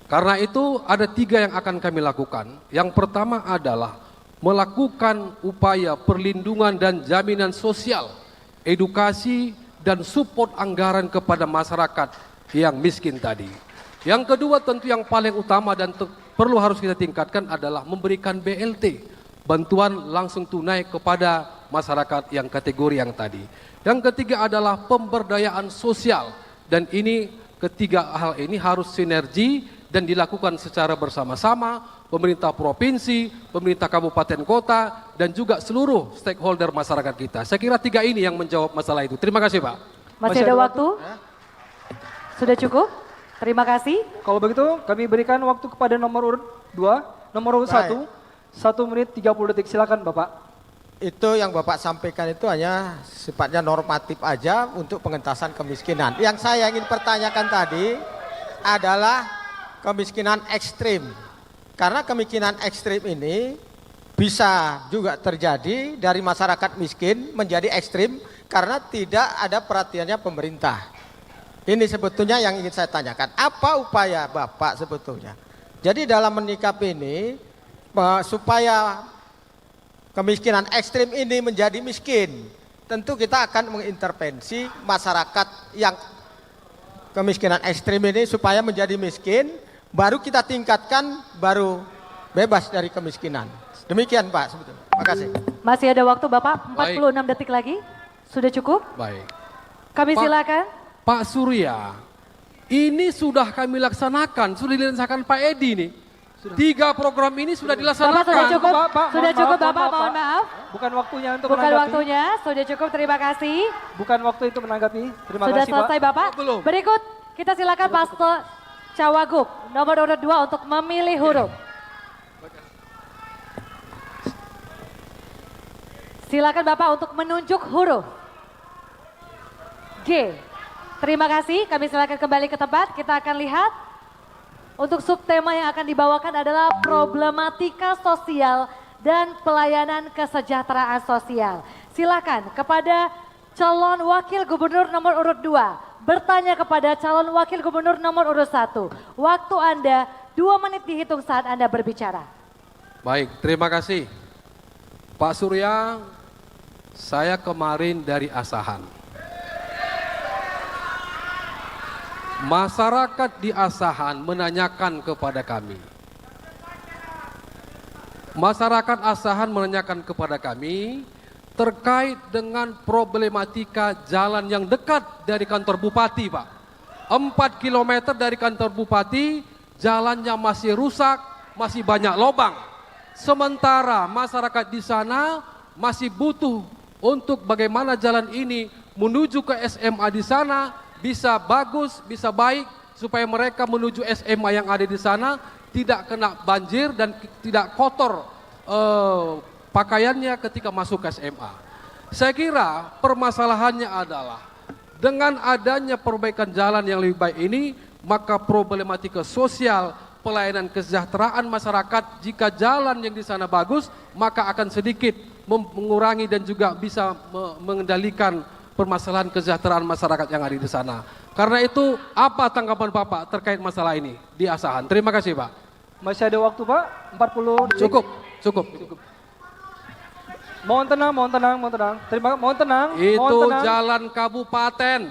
Karena itu ada 3 yang akan kami lakukan. Yang pertama adalah melakukan upaya perlindungan dan jaminan sosial, edukasi dan support anggaran kepada masyarakat yang miskin tadi. Yang kedua tentu yang paling utama dan perlu harus kita tingkatkan adalah memberikan BLT, bantuan langsung tunai kepada masyarakat yang kategori yang tadi. Yang ketiga adalah pemberdayaan sosial dan ini ketiga hal ini harus sinergi dan dilakukan secara bersama-sama pemerintah provinsi, pemerintah kabupaten kota, dan juga seluruh stakeholder masyarakat kita. Saya kira 3 ini yang menjawab masalah itu. Terima kasih Pak. Masih ada waktu? Sudah cukup? Terima kasih. Kalau begitu kami berikan waktu kepada nomor urut 2, nomor urut 1, 1 menit 30 detik. Silakan Bapak. itu yang Bapak sampaikan itu hanya sifatnya normatif aja untuk pengentasan kemiskinan. Yang saya ingin pertanyakan tadi adalah kemiskinan ekstrim. Karena kemiskinan ekstrim ini bisa juga terjadi dari masyarakat miskin menjadi ekstrim karena tidak ada perhatiannya pemerintah. Ini sebetulnya yang ingin saya tanyakan. Apa upaya Bapak sebetulnya? Jadi dalam menyikapi ini supaya kemiskinan ekstrim ini menjadi miskin, tentu kita akan mengintervensi masyarakat yang kemiskinan ekstrim ini supaya menjadi miskin, baru kita tingkatkan, baru bebas dari kemiskinan. Demikian Pak sebetulnya. Terima kasih. Masih ada waktu Bapak, 46 Baik. detik lagi. Sudah cukup? Baik. Kami Pak- silakan. Pak Surya, ini sudah kami laksanakan, sudah dilaksanakan Pak Edi nih. 3 program ini sudah dilaksanakan. Bapak sudah cukup? Pak, Sudah mohon cukup maaf, Bapak, mohon mohon maaf, maaf. Bukan waktunya untuk Bukan menanggapi. waktunya, sudah cukup, terima kasih. Bukan waktu itu menanggapi. Terima Sudah kasih selesai Pak. Bapak. Belum. Berikut kita silakan Pastor Cawagup nomor urut 2 untuk memilih huruf. Silakan Bapak untuk menunjuk huruf. G. Terima kasih, kami silakan kembali ke tempat. Kita akan lihat untuk subtema yang akan dibawakan adalah problematika sosial dan pelayanan kesejahteraan sosial. Silakan kepada calon wakil gubernur nomor urut 2 bertanya kepada calon wakil gubernur nomor urut 1. Waktu Anda 2 menit dihitung saat Anda berbicara. Baik, terima kasih. Pak Surya, saya kemarin dari Asahan. Masyarakat di Asahan menanyakan kepada kami. Masyarakat Asahan menanyakan kepada kami terkait dengan problematika jalan yang dekat dari kantor bupati, Pak. 4 km dari kantor bupati, jalannya masih rusak, masih banyak lubang. Sementara masyarakat di sana masih butuh untuk bagaimana jalan ini menuju ke SMA di sana bisa bagus, bisa baik, supaya mereka menuju SMA yang ada di sana tidak kena banjir dan tidak kotor pakaiannya ketika masuk ke SMA. Saya kira permasalahannya adalah dengan adanya perbaikan jalan yang lebih baik ini, maka problematika sosial, pelayanan kesejahteraan masyarakat, jika jalan yang di sana bagus, maka akan sedikit mengurangi dan juga bisa mengendalikan permasalahan kesejahteraan masyarakat yang ada di sana. Karena itu, apa tanggapan Bapak terkait masalah ini di Asahan? Terima kasih Pak. Masih ada waktu Pak, 40 detik. Cukup. Mohon tenang, mohon tenang, mohon tenang. Mohon tenang, Itu mohon tenang. jalan kabupaten.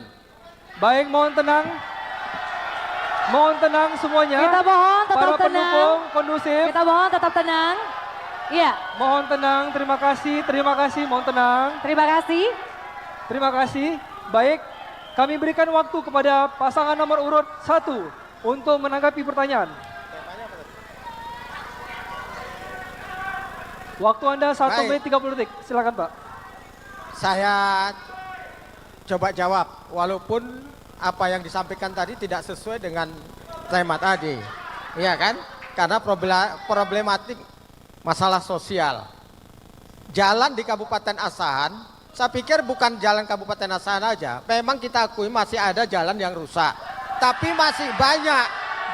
Baik, mohon tenang. Mohon tenang semuanya. Kita mohon tetap Para tenang. pendukung kondusif. Kita mohon tetap tenang. Iya, Mohon tenang, terima kasih, mohon tenang. terima kasih. Terima kasih. Baik, kami berikan waktu kepada pasangan nomor urut 1 untuk menanggapi pertanyaan. Waktu Anda 1 Baik. menit 30 detik. Silakan Pak. Saya coba jawab, walaupun apa yang disampaikan tadi tidak sesuai dengan tema tadi. Iya kan? Karena problematik masalah sosial. Jalan di Kabupaten Asahan, saya pikir bukan jalan Kabupaten Asahan aja. Memang kita akui masih ada jalan yang rusak. Tapi masih banyak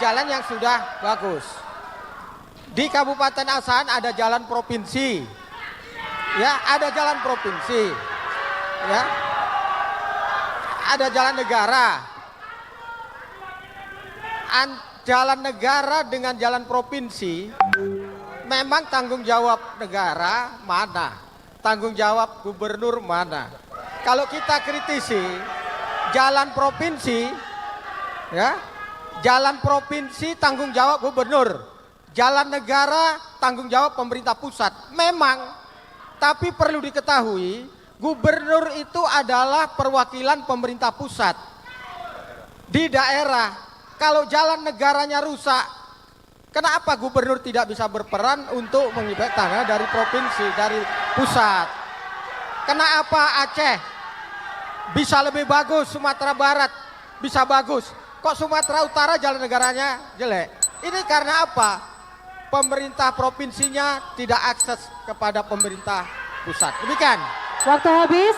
jalan yang sudah bagus. Di Kabupaten Asahan ada jalan provinsi. Ya, ada jalan provinsi. Ya. Ada jalan negara. Jalan negara dengan jalan provinsi memang tanggung jawab negara mana? Tanggung jawab gubernur mana? Kalau kita kritisi jalan provinsi, ya, jalan provinsi tanggung jawab gubernur, jalan negara tanggung jawab pemerintah pusat. Memang, tapi perlu diketahui, gubernur itu adalah perwakilan pemerintah pusat di daerah. Kalau jalan negaranya rusak, kenapa gubernur tidak bisa berperan untuk mengibat tanah dari provinsi, dari pusat? Kenapa Aceh bisa lebih bagus, Sumatera Barat bisa bagus, kok Sumatera Utara jalan negaranya jelek? Ini karena apa? Pemerintah provinsinya tidak akses kepada pemerintah pusat. Demikian. Waktu habis.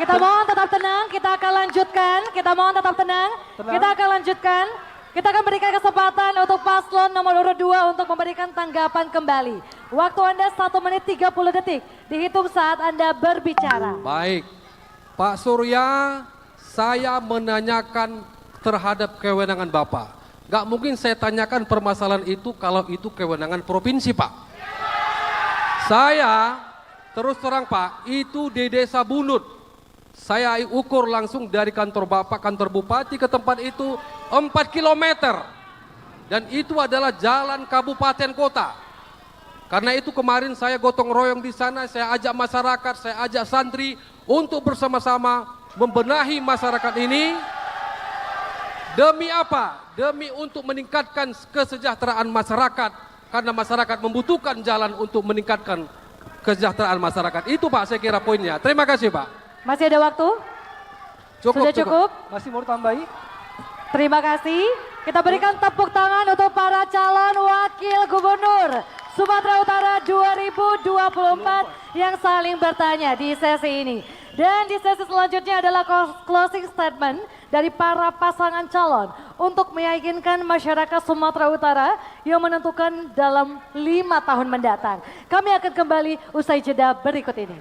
Kita mohon tetap tenang, kita akan lanjutkan. Kita mohon tetap tenang. Tenang. Kita akan lanjutkan. Kita akan berikan kesempatan untuk paslon nomor urut 2 untuk memberikan tanggapan kembali. Waktu Anda 1 menit 30 detik. Dihitung saat Anda berbicara. Baik, Pak Surya, saya menanyakan terhadap kewenangan Bapak. Gak mungkin saya tanyakan permasalahan itu kalau itu kewenangan provinsi, Pak. Saya terus terang, Pak, itu di Desa Bunut. Saya ukur langsung dari kantor Bapak, kantor Bupati ke tempat itu 4 kilometer. Dan itu adalah jalan kabupaten kota. Karena itu kemarin saya gotong royong di sana, saya ajak masyarakat, saya ajak santri untuk bersama-sama membenahi masyarakat ini. Demi apa? Demi untuk meningkatkan kesejahteraan masyarakat. Karena masyarakat membutuhkan jalan untuk meningkatkan kesejahteraan masyarakat. Itu Pak saya kira poinnya. Terima kasih Pak. Masih ada waktu? Cukup, Sudah cukup? Masih mau tambahi? Terima kasih. Kita berikan tepuk tangan untuk para calon wakil gubernur Sumatera Utara 2024 yang saling bertanya di sesi ini. Dan di sesi selanjutnya adalah closing statement dari para pasangan calon untuk meyakinkan masyarakat Sumatera Utara yang menentukan dalam 5 tahun mendatang. Kami akan kembali usai jeda berikut ini.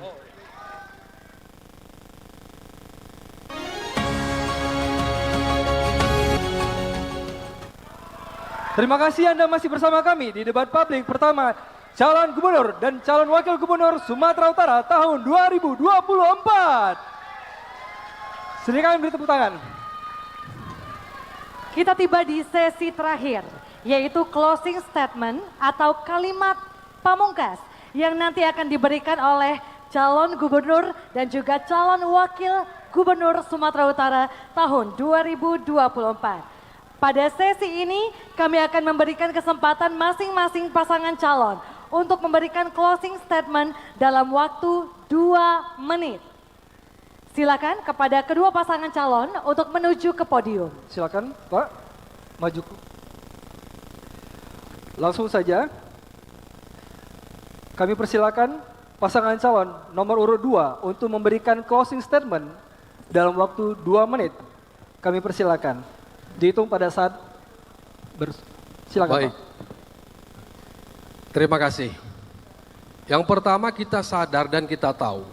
Terima kasih Anda masih bersama kami di debat publik pertama calon gubernur dan calon wakil gubernur Sumatera Utara tahun 2024. Silakan beri tepuk tangan. Kita tiba di sesi terakhir, yaitu closing statement atau kalimat pamungkas yang nanti akan diberikan oleh calon gubernur dan juga calon wakil gubernur Sumatera Utara tahun 2024. Pada sesi ini kami akan memberikan kesempatan masing-masing pasangan calon untuk memberikan closing statement dalam waktu 2 menit. Silakan kepada kedua pasangan calon untuk menuju ke podium. Silakan Pak, maju. Langsung saja kami persilakan pasangan calon nomor urut 2 untuk memberikan closing statement dalam waktu 2 menit. Kami persilakan. Dihitung pada saat silakan Baik. Pak. Terima kasih. Yang pertama kita sadar dan kita tahu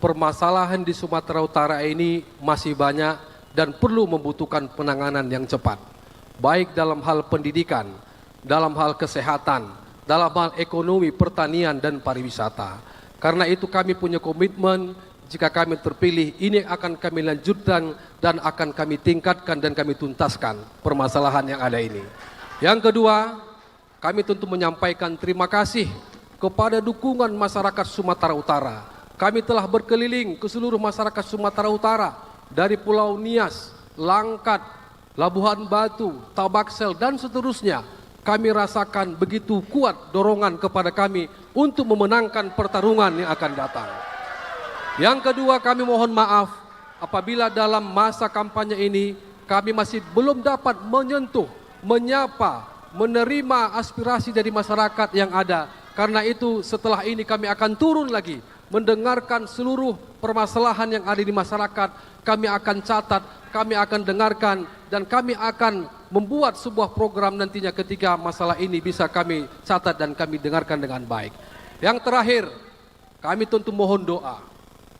permasalahan di Sumatera Utara ini masih banyak dan perlu membutuhkan penanganan yang cepat. Baik dalam hal pendidikan, dalam hal kesehatan, dalam hal ekonomi, pertanian dan pariwisata. Karena itu kami punya komitmen jika kami terpilih ini akan kami lanjutkan dan akan kami tingkatkan dan kami tuntaskan permasalahan yang ada ini. Yang kedua, kami tentu menyampaikan terima kasih kepada dukungan masyarakat Sumatera Utara. Kami telah berkeliling ke seluruh masyarakat Sumatera Utara dari Pulau Nias, Langkat, Labuhan Batu, Tabaksel dan seterusnya. Kami rasakan begitu kuat dorongan kepada kami untuk memenangkan pertarungan yang akan datang. Yang kedua, kami mohon maaf apabila dalam masa kampanye ini kami masih belum dapat menyentuh, menyapa, menerima aspirasi dari masyarakat yang ada. Karena itu setelah ini kami akan turun lagi, mendengarkan seluruh permasalahan yang ada di masyarakat. Kami akan catat, kami akan dengarkan, dan kami akan membuat sebuah program nantinya ketika masalah ini bisa kami catat dan kami dengarkan dengan baik. Yang terakhir, kami tentu mohon doa.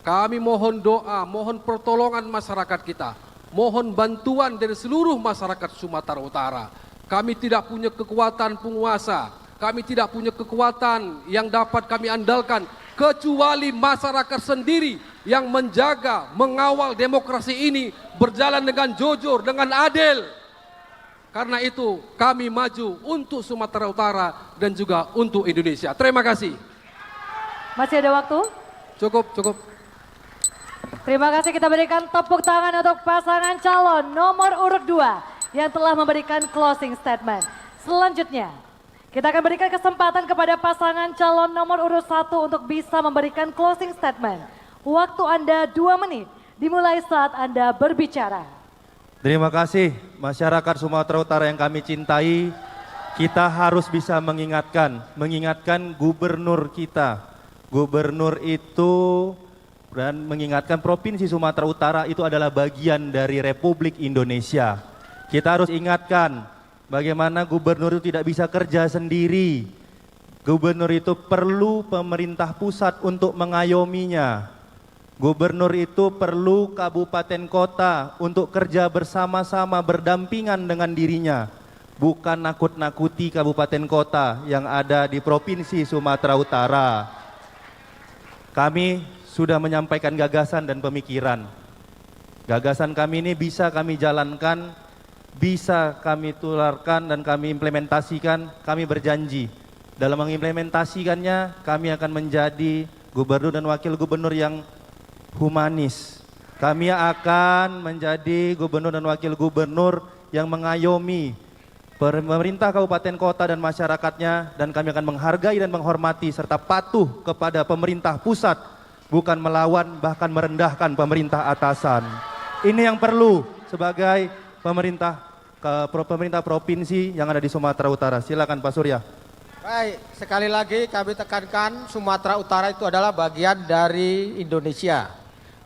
Kami mohon doa, mohon pertolongan masyarakat kita, mohon bantuan dari seluruh masyarakat Sumatera Utara. Kami tidak punya kekuatan penguasa, kami tidak punya kekuatan yang dapat kami andalkan, kecuali masyarakat sendiri yang menjaga, mengawal demokrasi ini berjalan dengan jujur, dengan adil. Karena itu kami maju untuk Sumatera Utara dan juga untuk Indonesia. Terima kasih. Masih ada waktu? Cukup. Terima kasih, kita berikan tepuk tangan untuk pasangan calon nomor urut 2 yang telah memberikan closing statement. Selanjutnya, kita akan berikan kesempatan kepada pasangan calon nomor urut 1 untuk bisa memberikan closing statement. Waktu Anda 2 menit, dimulai saat Anda berbicara. Terima kasih masyarakat Sumatera Utara yang kami cintai. Kita harus bisa mengingatkan gubernur kita, Gubernur itu dan mengingatkan Provinsi Sumatera Utara itu adalah bagian dari Republik Indonesia. Kita harus ingatkan bagaimana gubernur itu tidak bisa kerja sendiri. Gubernur itu perlu pemerintah pusat untuk mengayominya. Gubernur itu perlu kabupaten kota untuk kerja bersama-sama berdampingan dengan dirinya. Bukan nakut-nakuti kabupaten kota yang ada di Provinsi Sumatera Utara. Kami sudah menyampaikan gagasan dan pemikiran. Gagasan kami ini bisa kami jalankan, bisa kami tularkan dan kami implementasikan. Kami berjanji dalam mengimplementasikannya kami akan menjadi gubernur dan wakil gubernur yang humanis. Kami akan menjadi gubernur dan wakil gubernur yang mengayomi pemerintah kabupaten kota dan masyarakatnya, dan kami akan menghargai dan menghormati serta patuh kepada pemerintah pusat, bukan melawan bahkan merendahkan pemerintah atasan. Ini yang perlu sebagai pemerintah provinsi yang ada di Sumatera Utara. Silakan Pak Surya. Baik, sekali lagi kami tekankan Sumatera Utara itu adalah bagian dari Indonesia.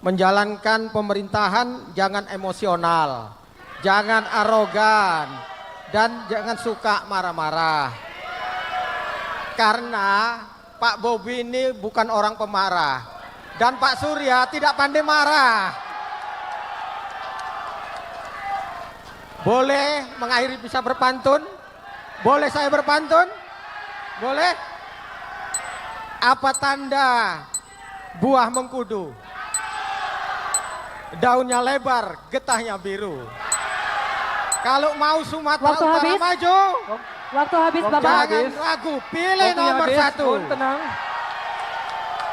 Menjalankan pemerintahan jangan emosional, jangan arogan, dan jangan suka marah-marah. Karena Pak Bobi ini bukan orang pemarah. Dan Pak Surya tidak pandai marah. Boleh mengakhiri bisa berpantun? Boleh saya berpantun? Boleh? Apa tanda buah mengkudu? Daunnya lebar, getahnya biru. Kalau mau Sumatera Waktu Utara habis. maju, Waktu habis Bapak. jangan ragu, pilih Waktunya nomor habis. 1. Mohon tenang.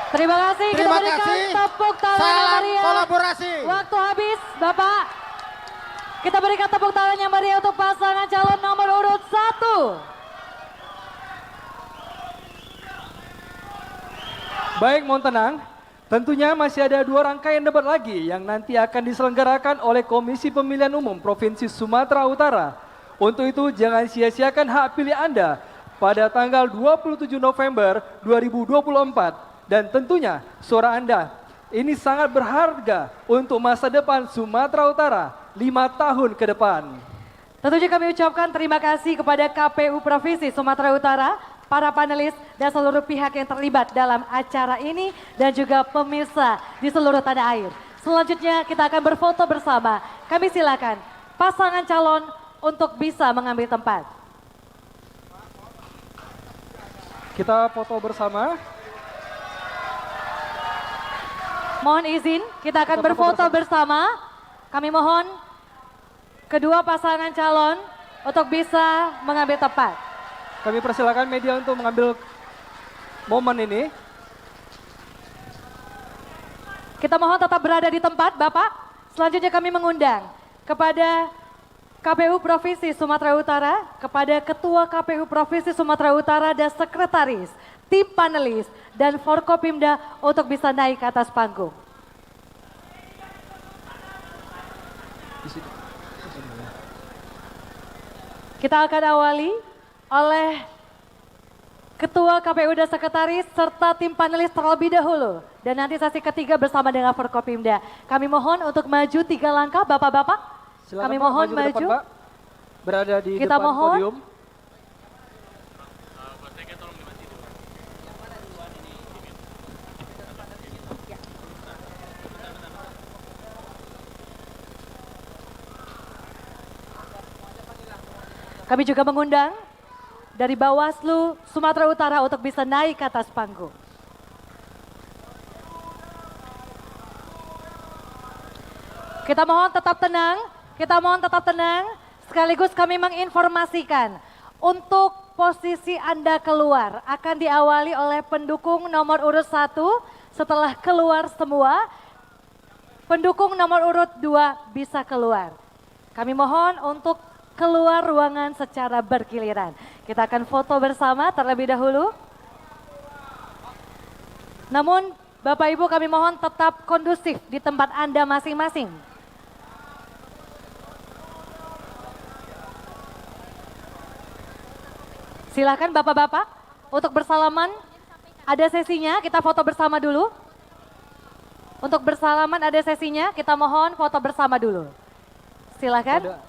Terima kasih. Kita Terima berikan kasih. tepuk tangan yang Salam meriah. kolaborasi. Waktu habis Bapak. Kita berikan tepuk tangan yang meriah untuk pasangan calon nomor urut 1. Baik, mohon tenang. Tentunya masih ada 2 rangkaian debat lagi yang nanti akan diselenggarakan oleh Komisi Pemilihan Umum Provinsi Sumatera Utara. Untuk itu jangan sia-siakan hak pilih Anda pada tanggal 27 November 2024. Dan tentunya suara Anda ini sangat berharga untuk masa depan Sumatera Utara 5 tahun ke depan. Tentunya kami ucapkan terima kasih kepada KPU Provinsi Sumatera Utara, para panelis dan seluruh pihak yang terlibat dalam acara ini dan juga pemirsa di seluruh tanah air. Selanjutnya kita akan berfoto bersama. Kami silakan pasangan calon untuk bisa mengambil tempat. Kita foto bersama. Mohon izin, kita akan berfoto bersama. Kami mohon kedua pasangan calon untuk bisa mengambil tempat. Kami persilakan media untuk mengambil momen ini. Kita mohon tetap berada di tempat, Bapak. Selanjutnya kami mengundang kepada KPU Provinsi Sumatera Utara, kepada Ketua KPU Provinsi Sumatera Utara dan Sekretaris, tim panelis, dan Forkopimda untuk bisa naik ke atas panggung. Kita akan awali oleh Ketua KPU dan Sekretaris serta tim panelis terlebih dahulu. Dan nanti sesi ketiga bersama dengan Forkopimda. Kami mohon untuk maju 3 langkah, Bapak-Bapak. Silakan Kami Pak, mohon ke depan, maju. Pak. Berada di Kita depan mohon. podium. Kami juga mengundang dari Bawaslu Sumatera Utara untuk bisa naik ke atas panggung. Kita mohon tetap tenang, sekaligus kami menginformasikan untuk posisi Anda keluar akan diawali oleh pendukung nomor urut 1, setelah keluar semua, pendukung nomor urut 2 bisa keluar. Kami mohon untuk keluar ruangan secara bergiliran. Kita akan foto bersama terlebih dahulu. Namun Bapak Ibu kami mohon tetap kondusif di tempat Anda masing-masing. Silakan Bapak-bapak untuk bersalaman ada sesinya, kita foto bersama dulu. Untuk bersalaman ada sesinya, kita mohon foto bersama dulu. Silakan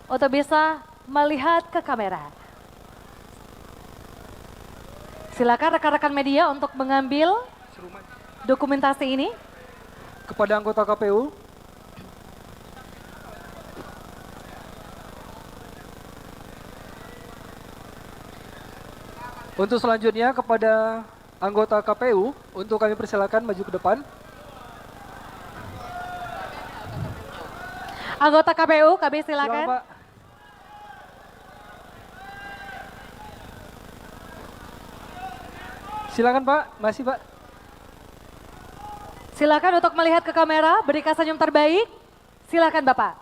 untuk bisa melihat ke kamera. Silakan rekan-rekan media untuk mengambil dokumentasi ini. Kepada anggota KPU. Untuk selanjutnya kepada anggota KPU, untuk kami persilakan maju ke depan. Anggota KPU, kami silakan. Silakan, Pak. Silakan Pak, masih Pak. Silakan untuk melihat ke kamera, berikan senyum terbaik. Silakan Bapak.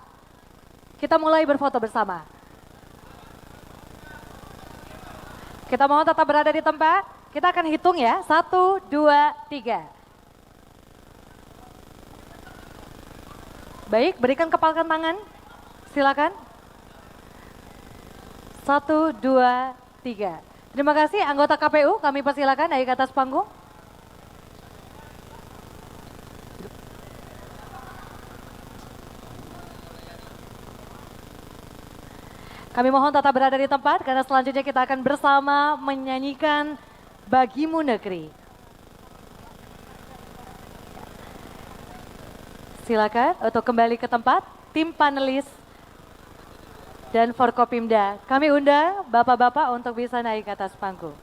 Kita mulai berfoto bersama. Kita mohon tetap berada di tempat. Kita akan hitung ya, 1, 2, 3. Baik, berikan kepalkan tangan. Silakan. 1, 2, 3. Terima kasih anggota KPU, kami persilakan naik ke atas panggung. Kami mohon tetap berada di tempat karena selanjutnya kita akan bersama menyanyikan Bagimu Negeri. Silakan untuk kembali ke tempat, tim panelis dan Forkopimda. Kami undang Bapak-Bapak untuk bisa naik ke atas panggung.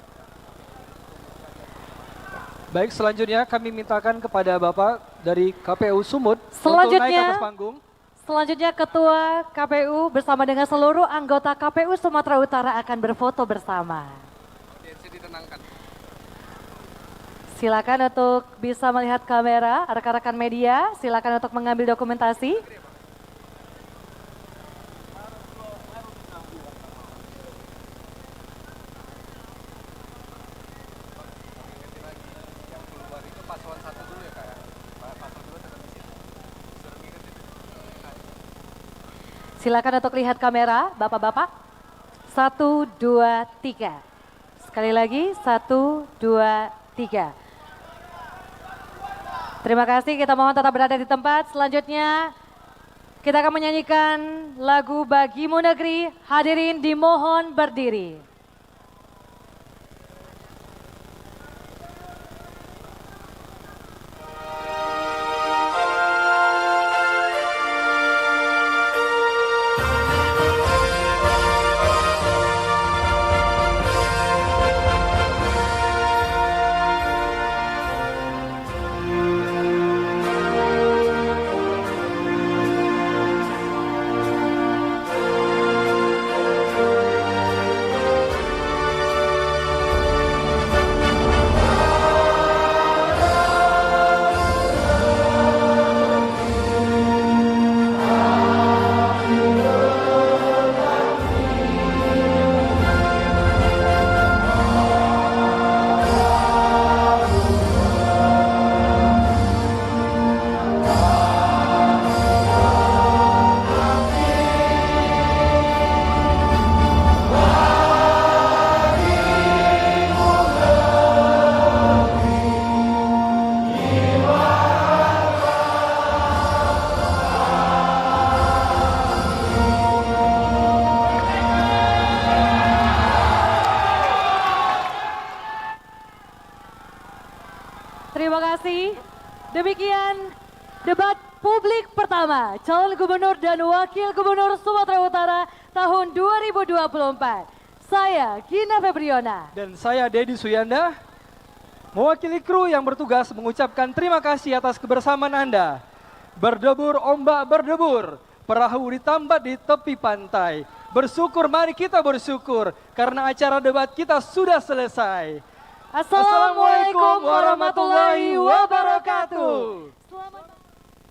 Baik, selanjutnya kami mintakan kepada Bapak dari KPU Sumut Selanjutnya, untuk naik ke atas panggung. Selanjutnya Ketua KPU bersama dengan seluruh anggota KPU Sumatera Utara akan berfoto bersama. Silakan untuk bisa melihat kamera, rekan-rekan media, silakan untuk mengambil dokumentasi. Silakan untuk lihat kamera, Bapak-bapak. 1, 2, 3. Sekali lagi, 1, 2, 3. Terima kasih, kita mohon tetap berada di tempat. Selanjutnya, kita akan menyanyikan lagu Bagimu Negeri. Hadirin dimohon berdiri. Terima kasih. Demikian debat publik pertama calon gubernur dan wakil gubernur Sumatera Utara tahun 2024. Saya Gina Febriona. Dan saya Dedi Suyanda, mewakili kru yang bertugas mengucapkan terima kasih atas kebersamaan Anda. Berdebur ombak berdebur, perahu ditambat di tepi pantai. Bersyukur, mari kita bersyukur karena acara debat kita sudah selesai. Assalamualaikum warahmatullahi wabarakatuh. Selamat